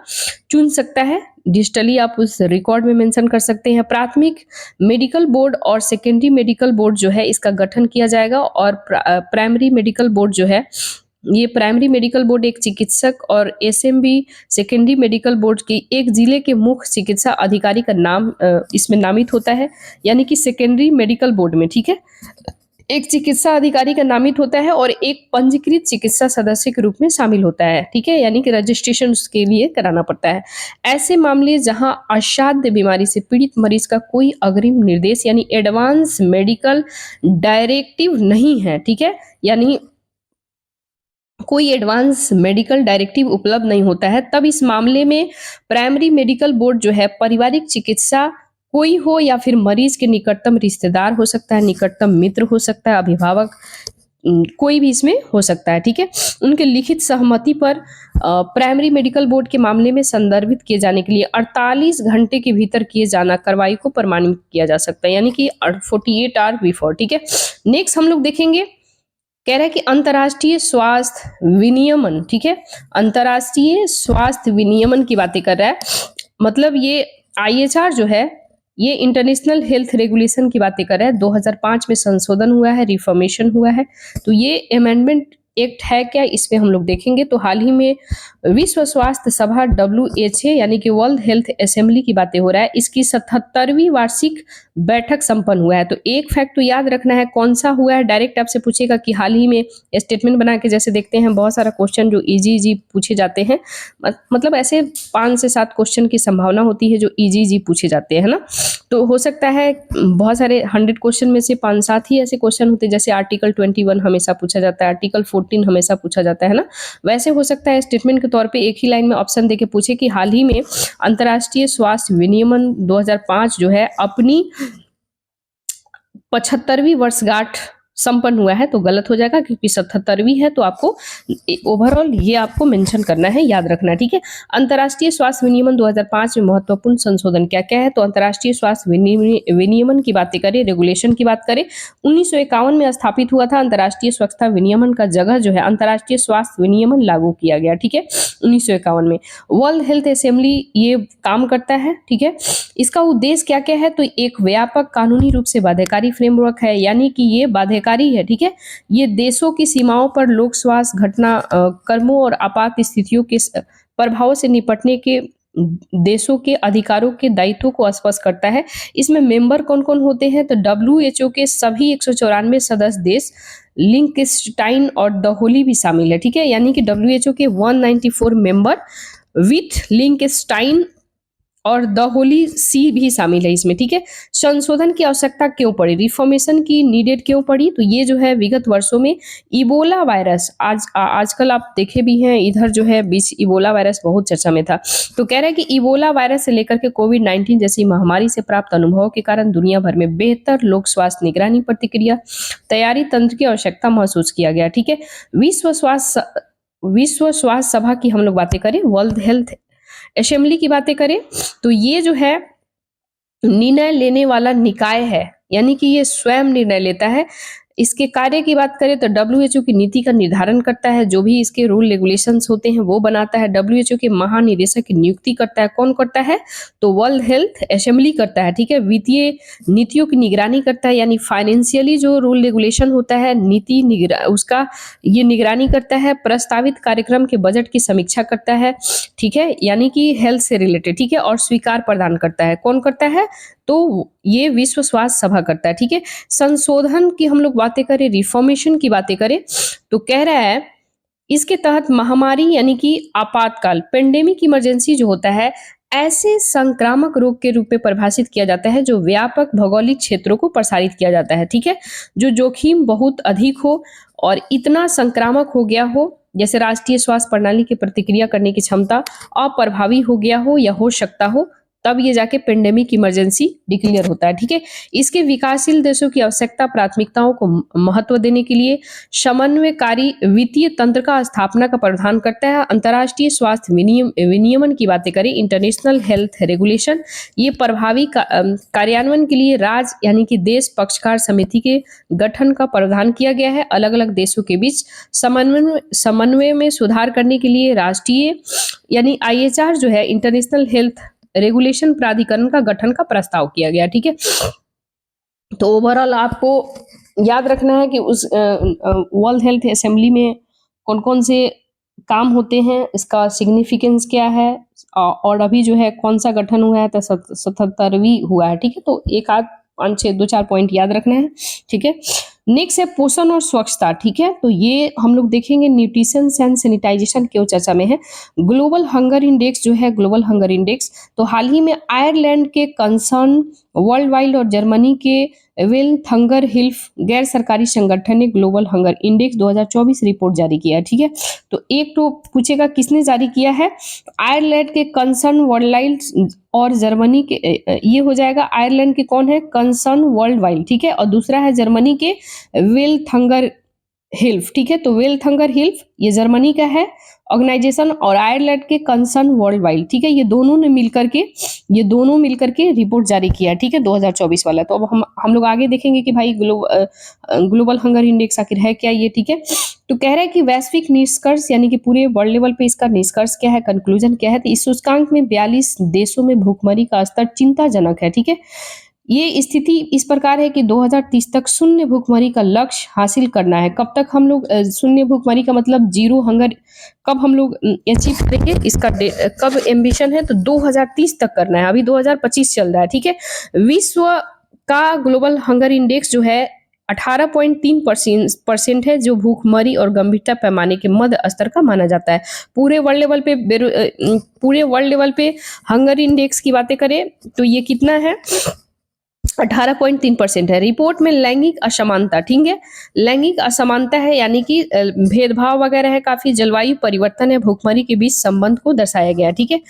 चुन सकता है। डिजिटली आप उस रिकॉर्ड में मेंशन कर सकते हैं। प्राथमिक मेडिकल बोर्ड और सेकेंडरी मेडिकल बोर्ड जो है, इसका गठन किया जाएगा। और प्राइमरी मेडिकल बोर्ड जो है, ये प्राइमरी मेडिकल बोर्ड एक चिकित्सक और एसएमबी सेकेंडरी मेडिकल बोर्ड की एक जिले के मुख्य चिकित्सा अधिकारी का नाम इसमें नामित होता है, यानी कि सेकेंडरी मेडिकल बोर्ड में, ठीक है, एक चिकित्सा अधिकारी का नामित होता है और एक पंजीकृत चिकित्सा सदस्य के रूप में शामिल होता है, ठीक है, यानी कि रजिस्ट्रेशन उसके लिए कराना पड़ता है। ऐसे मामले जहां असाध्य बीमारी से पीड़ित मरीज का कोई अग्रिम निर्देश यानी एडवांस मेडिकल डायरेक्टिव नहीं है, ठीक है, यानी कोई एडवांस मेडिकल डायरेक्टिव उपलब्ध नहीं होता है, तब इस मामले में प्राइमरी मेडिकल बोर्ड जो है पारिवारिक चिकित्सा कोई हो या फिर मरीज के निकटतम रिश्तेदार हो सकता है, निकटतम मित्र हो सकता है, अभिभावक, कोई भी इसमें हो सकता है, ठीक है। उनके लिखित सहमति पर प्राइमरी मेडिकल बोर्ड के मामले में संदर्भित किए जाने के लिए 48 घंटे के भीतर किए जाना कार्रवाई को प्रमाणित किया जा सकता है, यानी कि 48 आवर बिफोर, ठीक है। नेक्स्ट हम लोग देखेंगे, कह रहा है कि अंतर्राष्ट्रीय स्वास्थ्य विनियमन, ठीक है, अंतर्राष्ट्रीय स्वास्थ्य विनियमन की बातें कर रहा है। मतलब ये आईएचआर जो है, ये इंटरनेशनल हेल्थ रेगुलेशन की बातें कर रहा है। 2005 में संशोधन हुआ है, रिफॉर्मेशन हुआ है। तो ये अमेंडमेंट एक्ट है क्या, इसमें हम लोग देखेंगे। तो हाल ही में विश्व स्वास्थ्य सभा WHO यानी कि वर्ल्ड हेल्थ असेंबली की बातें हो रहा है, इसकी 77वीं वार्षिक बैठक संपन्न हुआ है। तो एक फैक्ट तो याद रखना है, कौन सा हुआ है, डायरेक्ट आपसे पूछेगा कि हाल ही में स्टेटमेंट बना के, जैसे देखते हैं बहुत सारा क्वेश्चन जो इजी पूछे जाते हैं, मतलब ऐसे 5 से 7 क्वेश्चन की संभावना होती है जो इजी पूछे जाते हैं ना। तो हो सकता है बहुत सारे 100 क्वेश्चन में से 5-7 ही ऐसे क्वेश्चन होते हैं, जैसे आर्टिकल 21 हमेशा पूछा जाता है, आर्टिकल 14 हमेशा पूछा जाता है ना। वैसे हो सकता है स्टेटमेंट के तौर पे एक ही लाइन में ऑप्शन देके पूछे कि हाल ही में अंतर्राष्ट्रीय स्वास्थ्य विनियमन 2005 जो है अपनी 75वीं वर्षगांठ संपन्न हुआ है। तो गलत हो जाएगा क्योंकि 77वीं है, तो आपको ओवरऑल ये आपको मेंशन करना है, याद रखना है, ठीक है। अंतर्राष्ट्रीय स्वास्थ्य विनियमन 2005 में महत्वपूर्ण संशोधन क्या क्या है। तो अंतर्राष्ट्रीय स्वास्थ्य विनियमन की बातें करें, रेगुलेशन की बात करें, 1951 में स्थापित हुआ था अंतर्राष्ट्रीय स्वच्छता विनियमन का जगह जो है अंतर्राष्ट्रीय स्वास्थ्य विनियमन लागू किया गया, ठीक है, 1951 में। वर्ल्ड हेल्थ असेंबली ये काम करता है, ठीक है। इसका उद्देश्य क्या क्या है, तो एक व्यापक कानूनी रूप से बाध्यकारी फ्रेमवर्क है, यानी कि ये बाध्यकारी है, ठीक है। ये देशों की सीमाओं पर लोक स्वास्थ्य घटना कर्मों और आपात स्थितियों के प्रभावों से निपटने के देशों के अधिकारों के दायित्वों को स्पष्ट करता है। इसमें मेंबर कौन कौन होते हैं, तो WHO के सभी 194 सदस्य देश, लिंकस्टाइन और द होली भी शामिल है, ठीक है, यानी कि WHO के 194 मेंबर विथ लिंकस्टाइन और द होली सी भी शामिल है इसमें, ठीक है। संशोधन की आवश्यकता क्यों पड़ी, रिफॉर्मेशन की नीडेड क्यों पड़ी, तो ये जो है विगत वर्षों में इबोला वायरस, आजकल आप देखे भी हैं इधर जो है बीच इबोला वायरस बहुत चर्चा में था। तो कह रहे हैं कि इबोला वायरस से लेकर के कोविड-19 जैसी महामारी से प्राप्त अनुभवों के कारण दुनिया भर में बेहतर लोक स्वास्थ्य निगरानी प्रतिक्रिया तैयारी तंत्र की आवश्यकता महसूस किया गया, ठीक है। विश्व स्वास्थ्य सभा की हम लोग बातें करें, वर्ल्ड हेल्थ असेंबली की बातें करें, तो ये जो है निर्णय लेने वाला निकाय है, यानी कि ये स्वयं निर्णय लेता है। इसके कार्य की बात करें तो WHO की नीति का निर्धारण करता है, जो भी इसके रूल रेगुलेशंस होते हैं वो बनाता है। WHO के महानिदेशक की नियुक्ति करता है, कौन करता है, तो वर्ल्ड हेल्थ असेंबली करता है, ठीक है। वित्तीय नीतियों की निगरानी करता है, यानी फाइनेंशियली जो रूल रेगुलेशन होता है नीति उसका ये निगरानी करता है। प्रस्तावित कार्यक्रम के बजट की समीक्षा करता है, ठीक है, यानी कि हेल्थ से रिलेटेड, ठीक है, और स्वीकार प्रदान करता है, कौन करता है, तो ये विश्व स्वास्थ्य सभा करता है, ठीक है। संशोधन की हम लोग बातें करें, रिफॉर्मेशन की बातें करें, तो कह रहा है इसके तहत महामारी यानी कि आपातकाल पेंडेमिक इमरजेंसी जो होता है ऐसे संक्रामक रोग के रूप में परिभाषित किया जाता है जो व्यापक भौगोलिक क्षेत्रों को प्रसारित किया जाता है, ठीक है? जो जोखिम बहुत अधिक हो और इतना संक्रामक हो गया हो, जैसे राष्ट्रीय स्वास्थ्य प्रणाली की प्रतिक्रिया करने की क्षमता अप्रभावी हो गया हो या हो सकता हो, तब ये जाके पेंडेमिक इमरजेंसी डिक्लेयर होता है, ठीक है? इसके विकासशील देशों की आवश्यकता प्राथमिकताओं को महत्व देने के लिए समन्वयकारी वित्तीय तंत्र का स्थापना का प्रावधान करता है। अंतर्राष्ट्रीय स्वास्थ्य विनियमन की बातें करें, इंटरनेशनल हेल्थ रेगुलेशन, ये प्रभावी कार्यान्वयन के लिए राज्य यानी कि देश पक्षकार समिति के गठन का प्रावधान किया गया है। अलग अलग देशों के बीच समन्वय में सुधार करने के लिए राष्ट्रीय यानी IHR जो है, इंटरनेशनल हेल्थ रेगुलेशन प्राधिकरण का गठन का प्रस्ताव किया गया, ठीक है? तो ओवरऑल आपको याद रखना है कि उस वर्ल्ड हेल्थ असेंबली में कौन कौन से काम होते हैं, इसका सिग्निफिकेंस क्या है, और अभी जो है कौन सा गठन हुआ है, तो 77वीं हुआ है, ठीक है? तो एक आध 5 6 2 4 पॉइंट याद रखना है, ठीक है? नेक्स्ट है पोषण और स्वच्छता, ठीक है? तो ये हम लोग देखेंगे न्यूट्रिशन एंड सैनिटाइजेशन क्यों चर्चा में है। ग्लोबल हंगर इंडेक्स जो है, ग्लोबल हंगर इंडेक्स, तो हाल ही में आयरलैंड के कंसर्न वर्ल्ड वाइड और जर्मनी के वेल थंगर हिल्फ गैर सरकारी संगठन ने ग्लोबल हंगर इंडेक्स 2024 रिपोर्ट जारी किया है, ठीक है? तो एक तो पूछेगा किसने जारी किया है, आयरलैंड के कंसर्न वर्ल्ड वाइड और जर्मनी के, ये हो जाएगा आयरलैंड के कौन है, कंसर्न वर्ल्ड वाइड, ठीक है? और दूसरा है जर्मनी के वेल थंगर हिल्फ, ठीक है? तो वेल थंगर हिल्फ ये जर्मनी का है ऑर्गेनाइजेशन, और आयरलैंड के कंसर्न वर्ल्ड वाइड, ठीक है? ये दोनों मिलकर के रिपोर्ट जारी किया है, ठीक है? 2024 वाला। तो अब हम लोग आगे देखेंगे कि भाई ग्लोबल हंगर इंडेक्स आखिर है क्या ये, ठीक है? तो कह रहा है कि वैश्विक निष्कर्ष यानी कि पूरे वर्ल्ड लेवल पे इसका निष्कर्ष क्या है, कंक्लूजन क्या है, तो इस सूचकांक में 42 देशों में भूखमरी का स्तर चिंताजनक है, ठीक है? ये स्थिति इस प्रकार है कि 2030 तक शून्य भूखमरी का लक्ष्य हासिल करना है। कब तक हम लोग शून्य भूखमरी का मतलब जीरो हंगर कब हम लोग अचीव करेंगे, इसका कब एम्बिशन है, तो 2030 तक करना है। अभी 2025 चल रहा है, ठीक है? विश्व का ग्लोबल हंगर इंडेक्स जो है 18.3% है, जो भूखमरी और गंभीरता पैमाने के मध्य स्तर का माना जाता है। पूरे वर्ल्ड लेवल पे हंगर इंडेक्स की बातें करें तो ये कितना है, 18.3% है। रिपोर्ट में लैंगिक असमानता, ठीक है? लैंगिक असमानता है यानी कि भेदभाव वगैरह है, काफी जलवायु परिवर्तन है, भूखमरी के बीच संबंध को दर्शाया गया, ठीक है?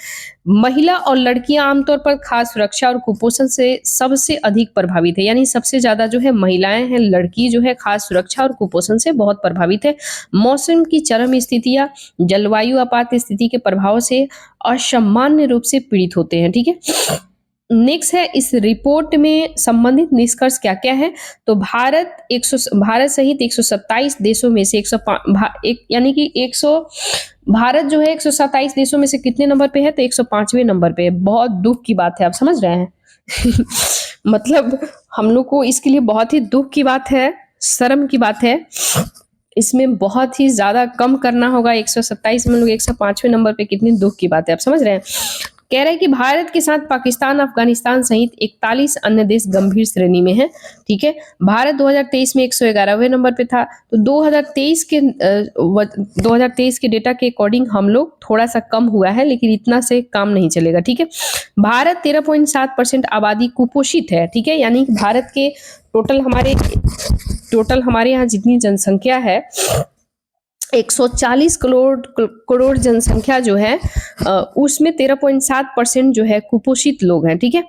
महिला और लड़कियां आमतौर पर खाद्य सुरक्षा और कुपोषण से सबसे अधिक प्रभावित है, यानी सबसे ज्यादा जो है महिलाएं हैं, लड़की जो है खाद्य सुरक्षा और कुपोषण से बहुत प्रभावित है। मौसम की चरम स्थितियां जलवायु आपात स्थिति के प्रभाव से असामान्य रूप से पीड़ित होते हैं, ठीक है? नेक्स्ट है इस रिपोर्ट में संबंधित निष्कर्ष क्या क्या है, तो भारत सहित 127 देशों में से 105 यानी कि 100 भारत जो है 127 देशों में से कितने नंबर पे है, तो 105वें नंबर पे है। बहुत दुख की बात है, आप समझ रहे हैं? मतलब हम लोग को इसके लिए बहुत ही दुख की बात है, शर्म की बात है, इसमें बहुत ही ज्यादा कम करना होगा। 127 में लोग 105वें नंबर पे, कितनी दुख की बात है, आप समझ रहे हैं? कह रहे हैं कि भारत के साथ पाकिस्तान, अफगानिस्तान सहित 41 अन्य देश गंभीर श्रेणी में है, ठीक है? भारत 2023 में 111वें नंबर पे था। तो 2023 के डेटा के अकॉर्डिंग हम लोग थोड़ा सा कम हुआ है, लेकिन इतना से काम नहीं चलेगा, ठीक है? भारत 13.7% आबादी कुपोषित है, ठीक है? यानी भारत के टोटल हमारे यहाँ जितनी जनसंख्या है 140 करोड़ जनसंख्या जो है उसमें 13.7% जो है कुपोषित लोग हैं, ठीक है?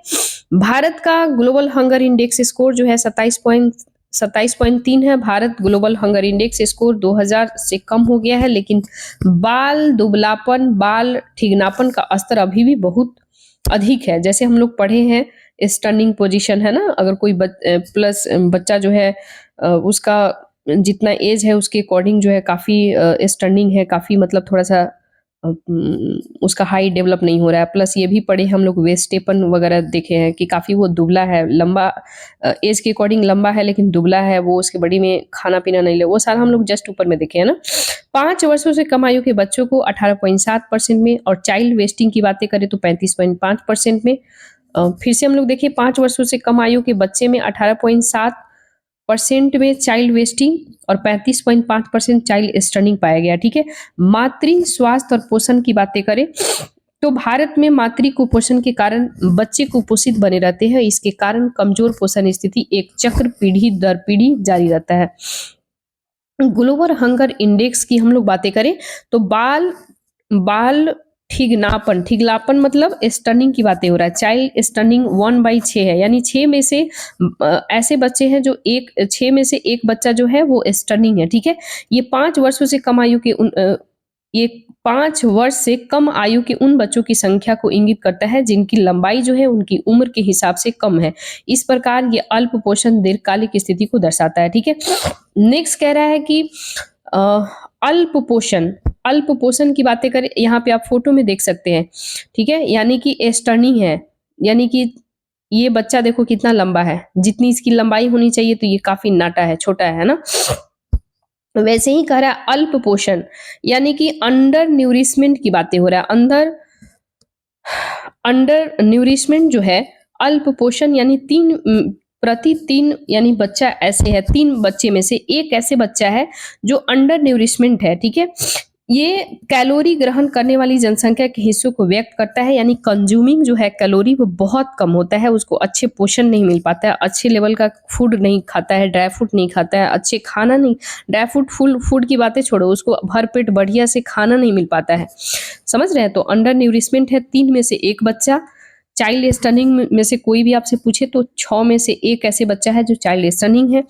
भारत का ग्लोबल हंगर इंडेक्स स्कोर जो है 27.3 है। Bharat global hunger index score 2000 से कम हो गया है, लेकिन बाल दुबलापन, बाल ठिगनापन का स्तर अभी भी बहुत अधिक है। जैसे हम लोग पढ़े हैं स्टर्निंग पोजीशन है ना, अगर कोई बच्चा जो है उसका जितना एज है उसके अकॉर्डिंग जो है काफी स्टर्निंग है, काफी मतलब थोड़ा सा उसका हाई डेवलप नहीं हो रहा है। प्लस ये भी पढ़े हम लोग वेस्टेपन वगैरह देखे हैं कि काफी वो दुबला है, लंबा एज के अकॉर्डिंग लंबा है लेकिन दुबला है, वो उसके बॉडी में खाना पीना नहीं ले, वो सारा हम लोग जस्ट ऊपर में देखे हैं ना। 5 वर्षों से कम आयु के बच्चों को 18.7% में, और चाइल्ड वेस्टिंग की बातें करें तो 35.5% में। फिर से हम लोग देखिए 5 वर्षों से कम आयु के बच्चे में 18.7% में चाइल्ड वेस्टिंग और 35.5% चाइल्ड स्टर्निंग पाया गया, ठीक है? मातृ स्वास्थ्य और पोषण की बातें करें तो भारत में मातृ कुपोषण के कारण बच्चे कुपोषित बने रहते हैं। इसके कारण कमजोर पोषण स्थिति एक चक्र पीढ़ी दर पीढ़ी जारी रहता है। ग्लोबल हंगर इंडेक्स की हम लोग बातें करें तो बाल बाल ठिगलापन मतलब स्टनिंग की बातें हो रहा है। चाइल्ड स्टनिंग 1/6 है, यानी 6 में से ऐसे बच्चे हैं जो 6 में से एक बच्चा जो है वो स्टनिंग है, ठीक है। ये 5 वर्षों से कम आयु के ये 5 वर्ष से कम आयु के उन बच्चों की संख्या को इंगित करता है जिनकी लंबाई जो है उनकी उम्र के हिसाब से कम है। इस प्रकार ये अल्प पोषण दीर्घकालिक स्थिति को दर्शाता है, ठीक है। नेक्स्ट कह रहा है कि अल्प पोषण की बातें करें, यहाँ पे आप फोटो में देख सकते हैं, ठीक है। यानी कि स्टर्निंग है, यानी कि ये बच्चा देखो कितना लंबा है, जितनी इसकी लंबाई होनी चाहिए तो ये काफी नाटा है, छोटा है ना। वैसे ही कह रहा है अल्प पोषण, यानी कि अंडर न्यूरिशमेंट की बातें हो रहा है। अंडर न्यूरिशमेंट जो है, अल्प पोषण यानी 3 यानी बच्चा ऐसे है, 3 बच्चे में से एक ऐसे बच्चा है जो अंडर न्यूरिशमेंट है, ठीक है। ये कैलोरी ग्रहण करने वाली जनसंख्या के हिस्सों को व्यक्त करता है, यानी कंज्यूमिंग जो है कैलोरी वो बहुत कम होता है, उसको अच्छे पोषण नहीं मिल पाता है, अच्छे लेवल का फूड नहीं खाता है, ड्राई फ्रूट नहीं खाता है, अच्छे खाना नहीं, ड्राई फ्रूट फुल फूड की बातें छोड़ो, उसको भरपेट बढ़िया से खाना नहीं मिल पाता है, समझ रहे हैं। तो अंडर न्यूरिशमेंट है 3 में से एक बच्चा। चाइल्ड स्टनिंग में से कोई भी आपसे पूछे तो 6 में से एक ऐसे बच्चा है जो चाइल्ड स्टनिंग है।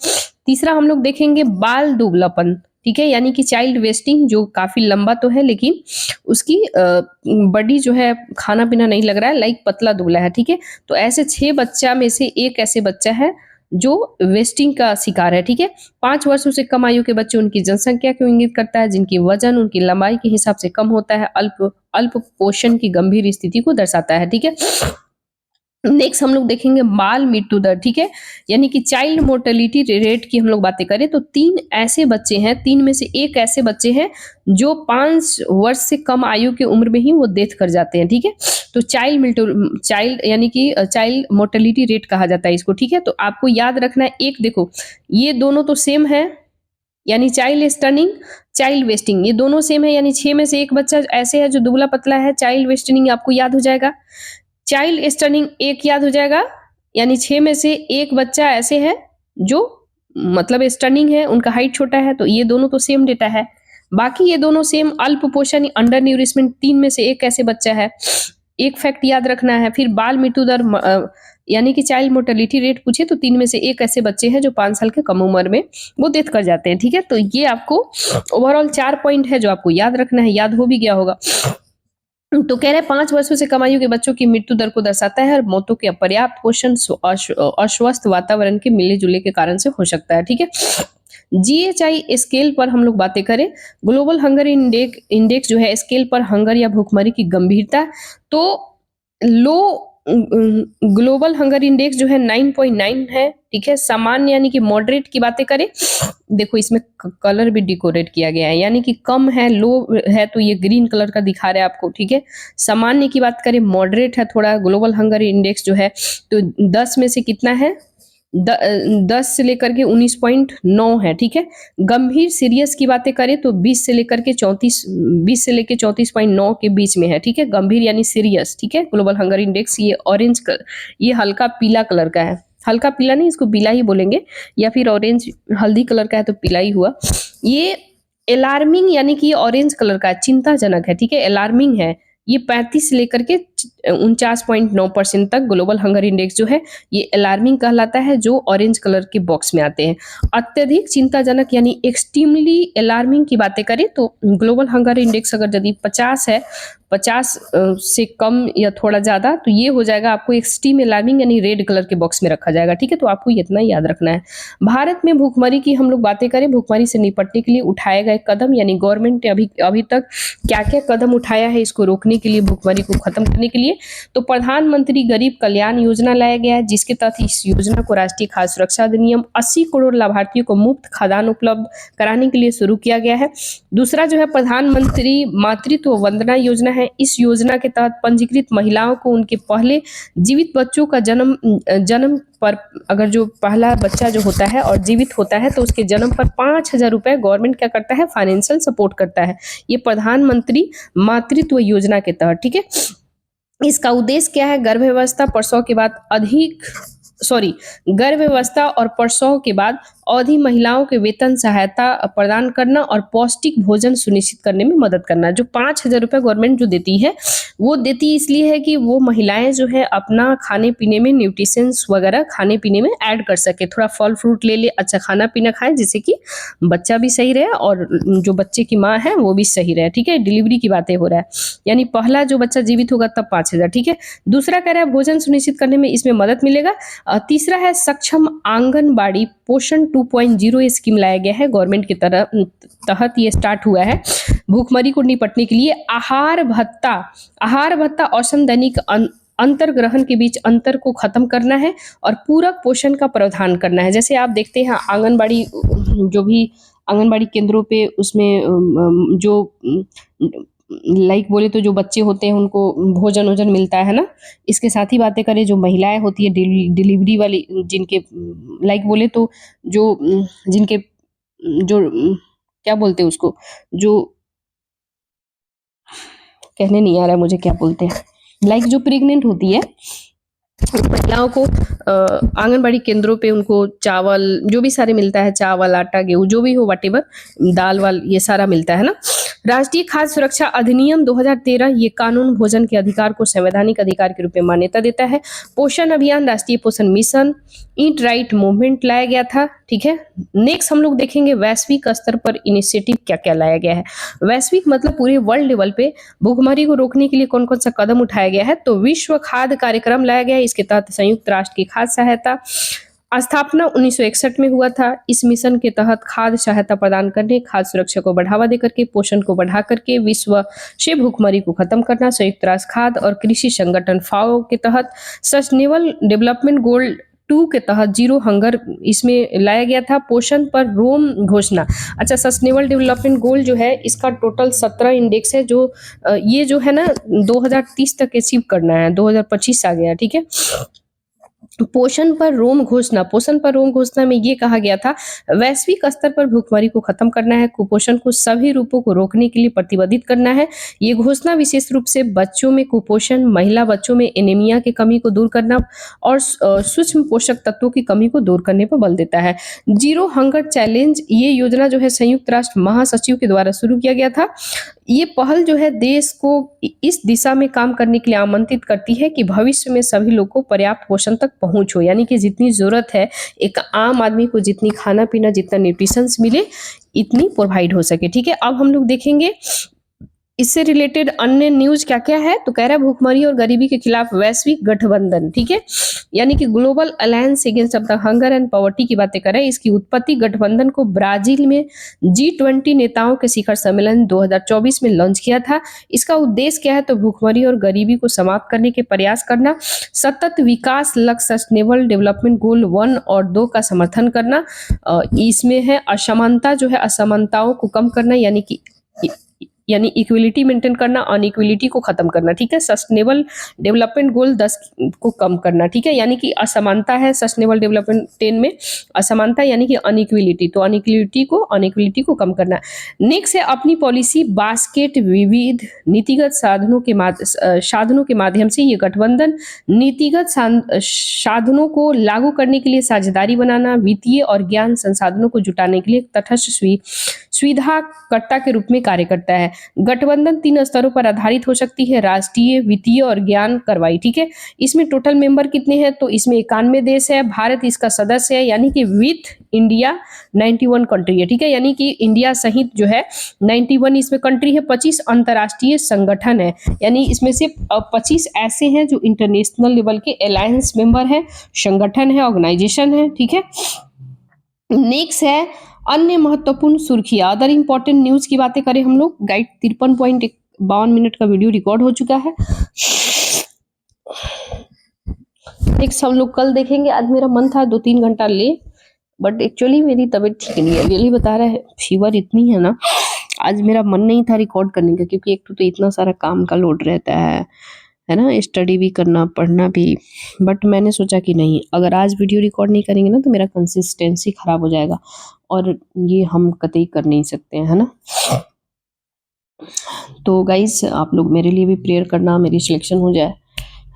तीसरा हम लोग देखेंगे बाल दुबलापन, ठीक है, यानी कि चाइल्ड वेस्टिंग, जो काफी लंबा तो है लेकिन उसकी बॉडी जो है खाना पीना नहीं लग रहा है, लाइक पतला दुबला है, ठीक है। तो ऐसे 6 बच्चा में से एक ऐसे बच्चा है जो वेस्टिंग का शिकार है, ठीक है। 5 वर्षों से कम आयु के बच्चे उनकी जनसंख्या को इंगित करता है जिनकी वजन उनकी लंबाई के हिसाब से कम होता है, अल्प पोषण की गंभीर स्थिति को दर्शाता है, ठीक है। नेक्स्ट हम लोग देखेंगे बाल मृत्यु दर, ठीक है, यानी कि चाइल्ड मोर्टेलिटी रेट की हम लोग बातें करें तो 3 ऐसे बच्चे हैं, 3 में से एक ऐसे बच्चे हैं जो 5 वर्ष से कम आयु की उम्र में ही वो डेथ कर जाते हैं, ठीक है। तो चाइल्ड यानी कि चाइल्ड मोर्टेलिटी रेट कहा जाता है इसको, ठीक है। तो आपको याद रखना है, एक देखो ये दोनों तो सेम है, यानी चाइल्ड स्टनिंग चाइल्ड वेस्टिंग ये दोनों सेम है, यानी 6 में से एक बच्चा ऐसे है जो दुबला पतला है, चाइल्ड वेस्टिंग आपको याद हो जाएगा, चाइल्ड स्टनिंग एक याद हो जाएगा, यानी 6 में से एक बच्चा ऐसे है जो मतलब स्टनिंग है, उनका हाइट छोटा है, तो ये दोनों तो सेम डेटा है। बाकी ये दोनों सेम अल्प पोषण अंडर न्यूरिशमेंट 3 में से एक ऐसे बच्चा है, एक फैक्ट याद रखना है। फिर बाल मृत्यु दर यानी कि चाइल्ड मोर्टेलिटी रेट पूछे तो 3 में से एक ऐसे बच्चे हैं जो 5 साल के कम उम्र में वो डेथ कर जाते हैं, ठीक है। तो ये आपको ओवरऑल 4 पॉइंट है जो आपको याद रखना है, याद हो भी गया होगा। तो कह रहे हैं 5 वर्षों से कम आयु के बच्चों की मृत्यु दर को दर्शाता है और मौतों के अपर्याप्त पोषण अस्वस्थ वातावरण के मिले जुले के कारण से हो सकता है, ठीक है। GHI स्केल पर हम लोग बातें करें, ग्लोबल हंगर इंडेक्स जो है स्केल पर हंगर या भूखमरी की गंभीरता, तो लो ग्लोबल हंगर इंडेक्स जो है 9.9 है, ठीक है। सामान्य यानी कि मॉडरेट की बातें करें, देखो इसमें कलर भी डिकोरेट किया गया है, यानी कि कम है, लो है तो ये ग्रीन कलर का दिखा रहा है आपको, ठीक है। सामान्य की बात करें मॉडरेट है थोड़ा, ग्लोबल हंगर इंडेक्स जो है तो 10 में से कितना है 10 से लेकर के 19.9 है, ठीक है। गंभीर सीरियस की बातें करें तो 20 से लेकर के 34.9 के बीच में है, ठीक है। गंभीर यानी सीरियस, ठीक है। ग्लोबल हंगर इंडेक्स ये ये हल्का पीला कलर का है, हल्का पीला नहीं इसको पीला ही बोलेंगे, या फिर ऑरेंज हल्दी कलर का है तो पीला ही हुआ। ये अलार्मिंग यानी कि ऑरेंज कलर का चिंताजनक है, ठीक है, अलार्मिंग है। ये 35 से लेकर के 49.9% तक ग्लोबल हंगर इंडेक्स जो है ये अलार्मिंग कहलाता है, जो ऑरेंज कलर के बॉक्स में आते हैं। अत्यधिक चिंताजनक यानी एक्सट्रीमली अलार्मिंग की बातें करें तो ग्लोबल हंगर इंडेक्स अगर यदि 50 है, 50 से कम या थोड़ा ज्यादा, तो ये हो जाएगा आपको एक्सट्रीम अलार्मिंग यानी रेड कलर के बॉक्स में रखा जाएगा, ठीक है। तो आपको इतना ही याद रखना है। भारत में भूखमरी की हम लोग बातें करें, भूखमरी से निपटने के लिए उठाए गए कदम, यानी गवर्नमेंट ने अभी तक क्या क्या कदम उठाया है इसको रोकने के लिए, भूखमरी को खत्म करने के लिए। के लिए। तो प्रधानमंत्री गरीब कल्याण योजना लाया गया है, जिसके तहत इस योजना को राष्ट्रीय खाद्य सुरक्षा अधिनियम 80 करोड़ लाभार्थियों को मुफ्त खाद्यान्न उपलब्ध कराने के लिए शुरू किया गया है। दूसरा जो है प्रधानमंत्री मातृत्व वंदना योजना है। इस योजना के तहत पंजीकृत महिलाओं को उनके पहले जीवित बच्चों का जन्म पर, अगर जो पहला बच्चा जो होता है और जीवित होता है तो उसके जन्म पर 5,000 रुपए गवर्नमेंट क्या करता है, फाइनेंशियल सपोर्ट करता है। ये प्रधानमंत्री मातृत्व योजना के तहत, ठीक है। इसका उद्देश्य क्या है, गर्भावस्था और प्रसव के बाद अवधि महिलाओं के वेतन सहायता प्रदान करना और पौष्टिक भोजन सुनिश्चित करने में मदद करना। जो 5,000 रुपए गवर्नमेंट जो देती है, वो देती इसलिए है कि वो महिलाएं जो है अपना खाने पीने में न्यूट्रिशंस वगैरह खाने पीने में ऐड कर सके, थोड़ा फल फ्रूट ले ले, अच्छा खाना पीना खाए, जिससे कि बच्चा भी सही रहे और जो बच्चे की माँ है वो भी सही रहे, ठीक है। डिलीवरी की बातें हो रहा है, यानी पहला जो बच्चा जीवित होगा तब 5,000, ठीक है। दूसरा कह रहा है भोजन सुनिश्चित करने में इसमें मदद मिलेगा। तीसरा है सक्षम आंगनबाड़ी पोषण 2.0 ये स्कीम लाया गया है गवर्नमेंट की तहत ये स्टार्ट हुआ है। भूखमरी को निपटने के लिए आहार भत्ता औसत दैनिक अंतर ग्रहण के बीच अंतर को खत्म करना है और पूरक पोषण का प्रावधान करना है। जैसे आप देखते हैं आंगनबाड़ी, जो भी आंगनबाड़ी केंद्रों पे उसमें जो लाइक बोले तो जो बच्चे होते हैं उनको भोजन वोजन मिलता है ना। इसके साथ ही बातें करें, जो महिलाएं होती है डिलीवरी वाली, जिनके लाइक बोले तो जो जिनके जो क्या बोलते हैं उसको, जो कहने नहीं आ रहा है मुझे क्या बोलते हैं, लाइक जो प्रेग्नेंट होती है महिलाओं को आंगनबाड़ी केंद्रों पे उनको चावल जो भी सारे मिलता है, चावल आटा गेहूं जो भी हो, वटेवर दाल वाल ये सारा मिलता है ना। राष्ट्रीय खाद्य सुरक्षा अधिनियम 2013 ये कानून भोजन के अधिकार को संवैधानिक अधिकार के रूप में मान्यता देता है। पोषण अभियान, राष्ट्रीय पोषण मिशन, ईट राइट मूवमेंट लाया गया था, ठीक है। नेक्स्ट हम लोग देखेंगे वैश्विक स्तर पर इनिशिएटिव क्या क्या लाया गया है। वैश्विक मतलब पूरे वर्ल्ड लेवल पे भूखमरी को रोकने के लिए कौन कौन सा कदम उठाया गया है। तो विश्व खाद्य कार्यक्रम लाया गया है, इसके तहत संयुक्त राष्ट्र की खाद्य सहायता स्थापना 1961 में हुआ था। इस मिशन के तहत खाद्य सहायता प्रदान करने, खाद्य सुरक्षा को बढ़ावा देकर के, पोषण को बढ़ा करके विश्व से भूखमरी को खत्म करना। संयुक्त राष्ट्र खाद्य और कृषि संगठन फाओ के तहत सस्टेनेबल डेवलपमेंट गोल 2 के तहत जीरो हंगर इसमें लाया गया था। पोषण पर रोम घोषणा, अच्छा सस्टेनेबल डेवलपमेंट गोल जो है इसका टोटल 17 इंडेक्स है, जो ये जो है ना 2030 तक अचीव करना है, 2025 आ गया, ठीक है। पोषण पर रोम घोषणा में ये कहा गया था वैश्विक स्तर पर भूखमरी को खत्म करना है, कुपोषण को सभी रूपों को रोकने के लिए प्रतिबद्ध करना है। ये घोषणा विशेष रूप से बच्चों में कुपोषण, महिला बच्चों में एनीमिया की कमी को दूर करना और सूक्ष्म पोषक तत्वों की कमी को दूर करने पर बल देता है। जीरो हंगर चैलेंज ये योजना जो है संयुक्त राष्ट्र महासचिव के द्वारा शुरू किया गया था। ये पहल जो है देश को इस दिशा में काम करने के लिए आमंत्रित करती है कि भविष्य में सभी लोगों को पर्याप्त पोषण तक पहुंच हो, यानी कि जितनी जरूरत है एक आम आदमी को, जितनी खाना पीना जितना न्यूट्रिशंस मिले इतनी प्रोवाइड हो सके, ठीक है। अब हम लोग देखेंगे इससे रिलेटेड अन्य न्यूज क्या क्या है। तो कह रहा है भूखमरी और गरीबी के खिलाफ वैश्विक गठबंधन, ठीक है, यानी कि global alliance against the hunger and poverty की बातें कर रहे हैं। इसकी उत्पत्ति गठबंधन को ब्राजील में G20 नेताओं के शिखर सम्मेलन 2024 में लॉन्च किया था। इसका उद्देश्य क्या है, तो भूखमरी और गरीबी को समाप्त करने के प्रयास करना, सतत विकास लक्ष्य सस्टेनेबल डेवलपमेंट गोल 1 और 2 का समर्थन करना, इसमें है असमानता जो है असमानताओं को कम करना, यानी इक्विलिटी मेंटेन करना, अनइक्विलिटी को खत्म करना, ठीक है। सस्टेनेबल डेवलपमेंट गोल 10 को कम करना, ठीक है, यानी कि असमानता है सस्टेनेबल डेवलपमेंट 10 में असमानता यानी कि अनइक्विलिटी, तो अनइक्विलिटी को कम करना। नेक्स्ट है अपनी पॉलिसी बास्केट, विविध नीतिगत साधनों के माध्यम से ये गठबंधन नीतिगत साधनों को लागू करने के लिए साझेदारी बनाना, वित्तीय और ज्ञान संसाधनों को जुटाने के लिए तटस्थ सुविधाकर्ता के रूप में कार्य करता है। गठबंधन 3 स्तरों पर आधारित हो सकती है, राष्ट्रीय, वित्तीय और ज्ञान कार्रवाई, ठीक है। इसमें टोटल मेंबर कितने हैं, तो इसमें 91 देश है, भारत इसका सदस्य है, यानी कि विथ इंडिया 91 कंट्री है, ठीक है, यानी कि इंडिया सहित जो है 91 इसमें कंट्री है। 25 अंतर्राष्ट्रीय संगठन है, यानी इसमें से 25 ऐसे हैं जो इंटरनेशनल लेवल के अलायंस मेंबर है, संगठन है, ऑर्गेनाइजेशन है, ठीक है। नेक्स्ट है अन्य महत्वपूर्ण सुर्खियां, अदर इंपॉर्टेंट न्यूज की बातें करें हम लोग। गाइड 53.52 मिनट का वीडियो रिकॉर्ड हो चुका है। नेक्स्ट हम लोग कल देखेंगे। आज मेरा मन था 2-3 घंटा ले, बट एक्चुअली मेरी तबीयत ठीक नहीं है। रियली बता रहा है, फीवर इतनी है ना, आज मेरा मन नहीं था रिकॉर्ड करने का, क्योंकि एक तो इतना सारा काम का लोड रहता है ना, स्टडी भी करना, पढ़ना भी। बट मैंने सोचा कि नहीं, अगर आज वीडियो रिकॉर्ड नहीं करेंगे ना तो मेरा कंसिस्टेंसी खराब हो जाएगा, और ये हम कतई कर नहीं सकते हैं, है ना। तो गाइज आप लोग मेरे लिए भी प्रेयर करना, मेरी सिलेक्शन हो जाए,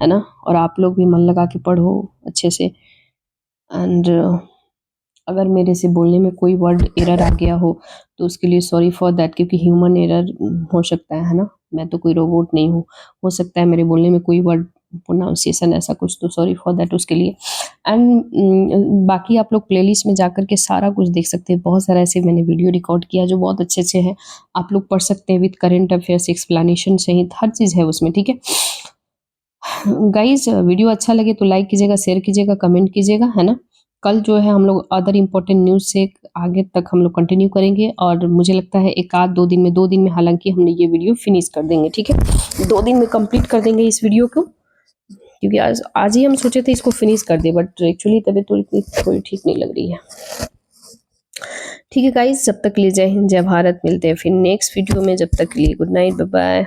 है ना। और आप लोग भी मन लगा के पढ़ो अच्छे से। एंड अगर मेरे से बोलने में कोई वर्ड एरर आ गया हो तो उसके लिए सॉरी फॉर दैट, क्योंकि ह्यूमन एरर हो सकता है ना। मैं तो कोई रोबोट नहीं हूँ, हो सकता है मेरे बोलने में कोई वर्ड प्रोनाउंसिएशन ऐसा कुछ, तो सॉरी फॉर दैट उसके लिए। एंड बाकी आप लोग प्लेलिस्ट में जाकर के सारा कुछ देख सकते हैं। बहुत सारा ऐसे मैंने वीडियो रिकॉर्ड किया जो बहुत अच्छे अच्छे हैं, आप लोग पढ़ सकते हैं, विद करेंट अफेयर्स एक्सप्लेनेशन सहित हर चीज़ है उसमें, ठीक है। गाइज वीडियो अच्छा लगे तो लाइक कीजिएगा, शेयर कीजिएगा, कमेंट कीजिएगा, है ना। कल जो है हम लोग अदर इम्पोर्टेंट न्यूज़ से आगे तक हम लोग कंटिन्यू करेंगे, और मुझे लगता है एक आध 2 दिन में हालांकि हमने ये वीडियो फिनिश कर देंगे, ठीक है। 2 दिन में कंप्लीट कर देंगे इस वीडियो को, क्योंकि आज आज ही हम सोचे थे इसको फिनिश कर दे, बट एक्चुअली तबीयत तो इतनी थोड़ी ठीक नहीं लग रही है। ठीक है गाइज, जब तक के लिए जय हिंद, जय भारत। मिलते हैं फिर नेक्स्ट वीडियो में, जब तक के लिए गुड नाइट, बाय बाय।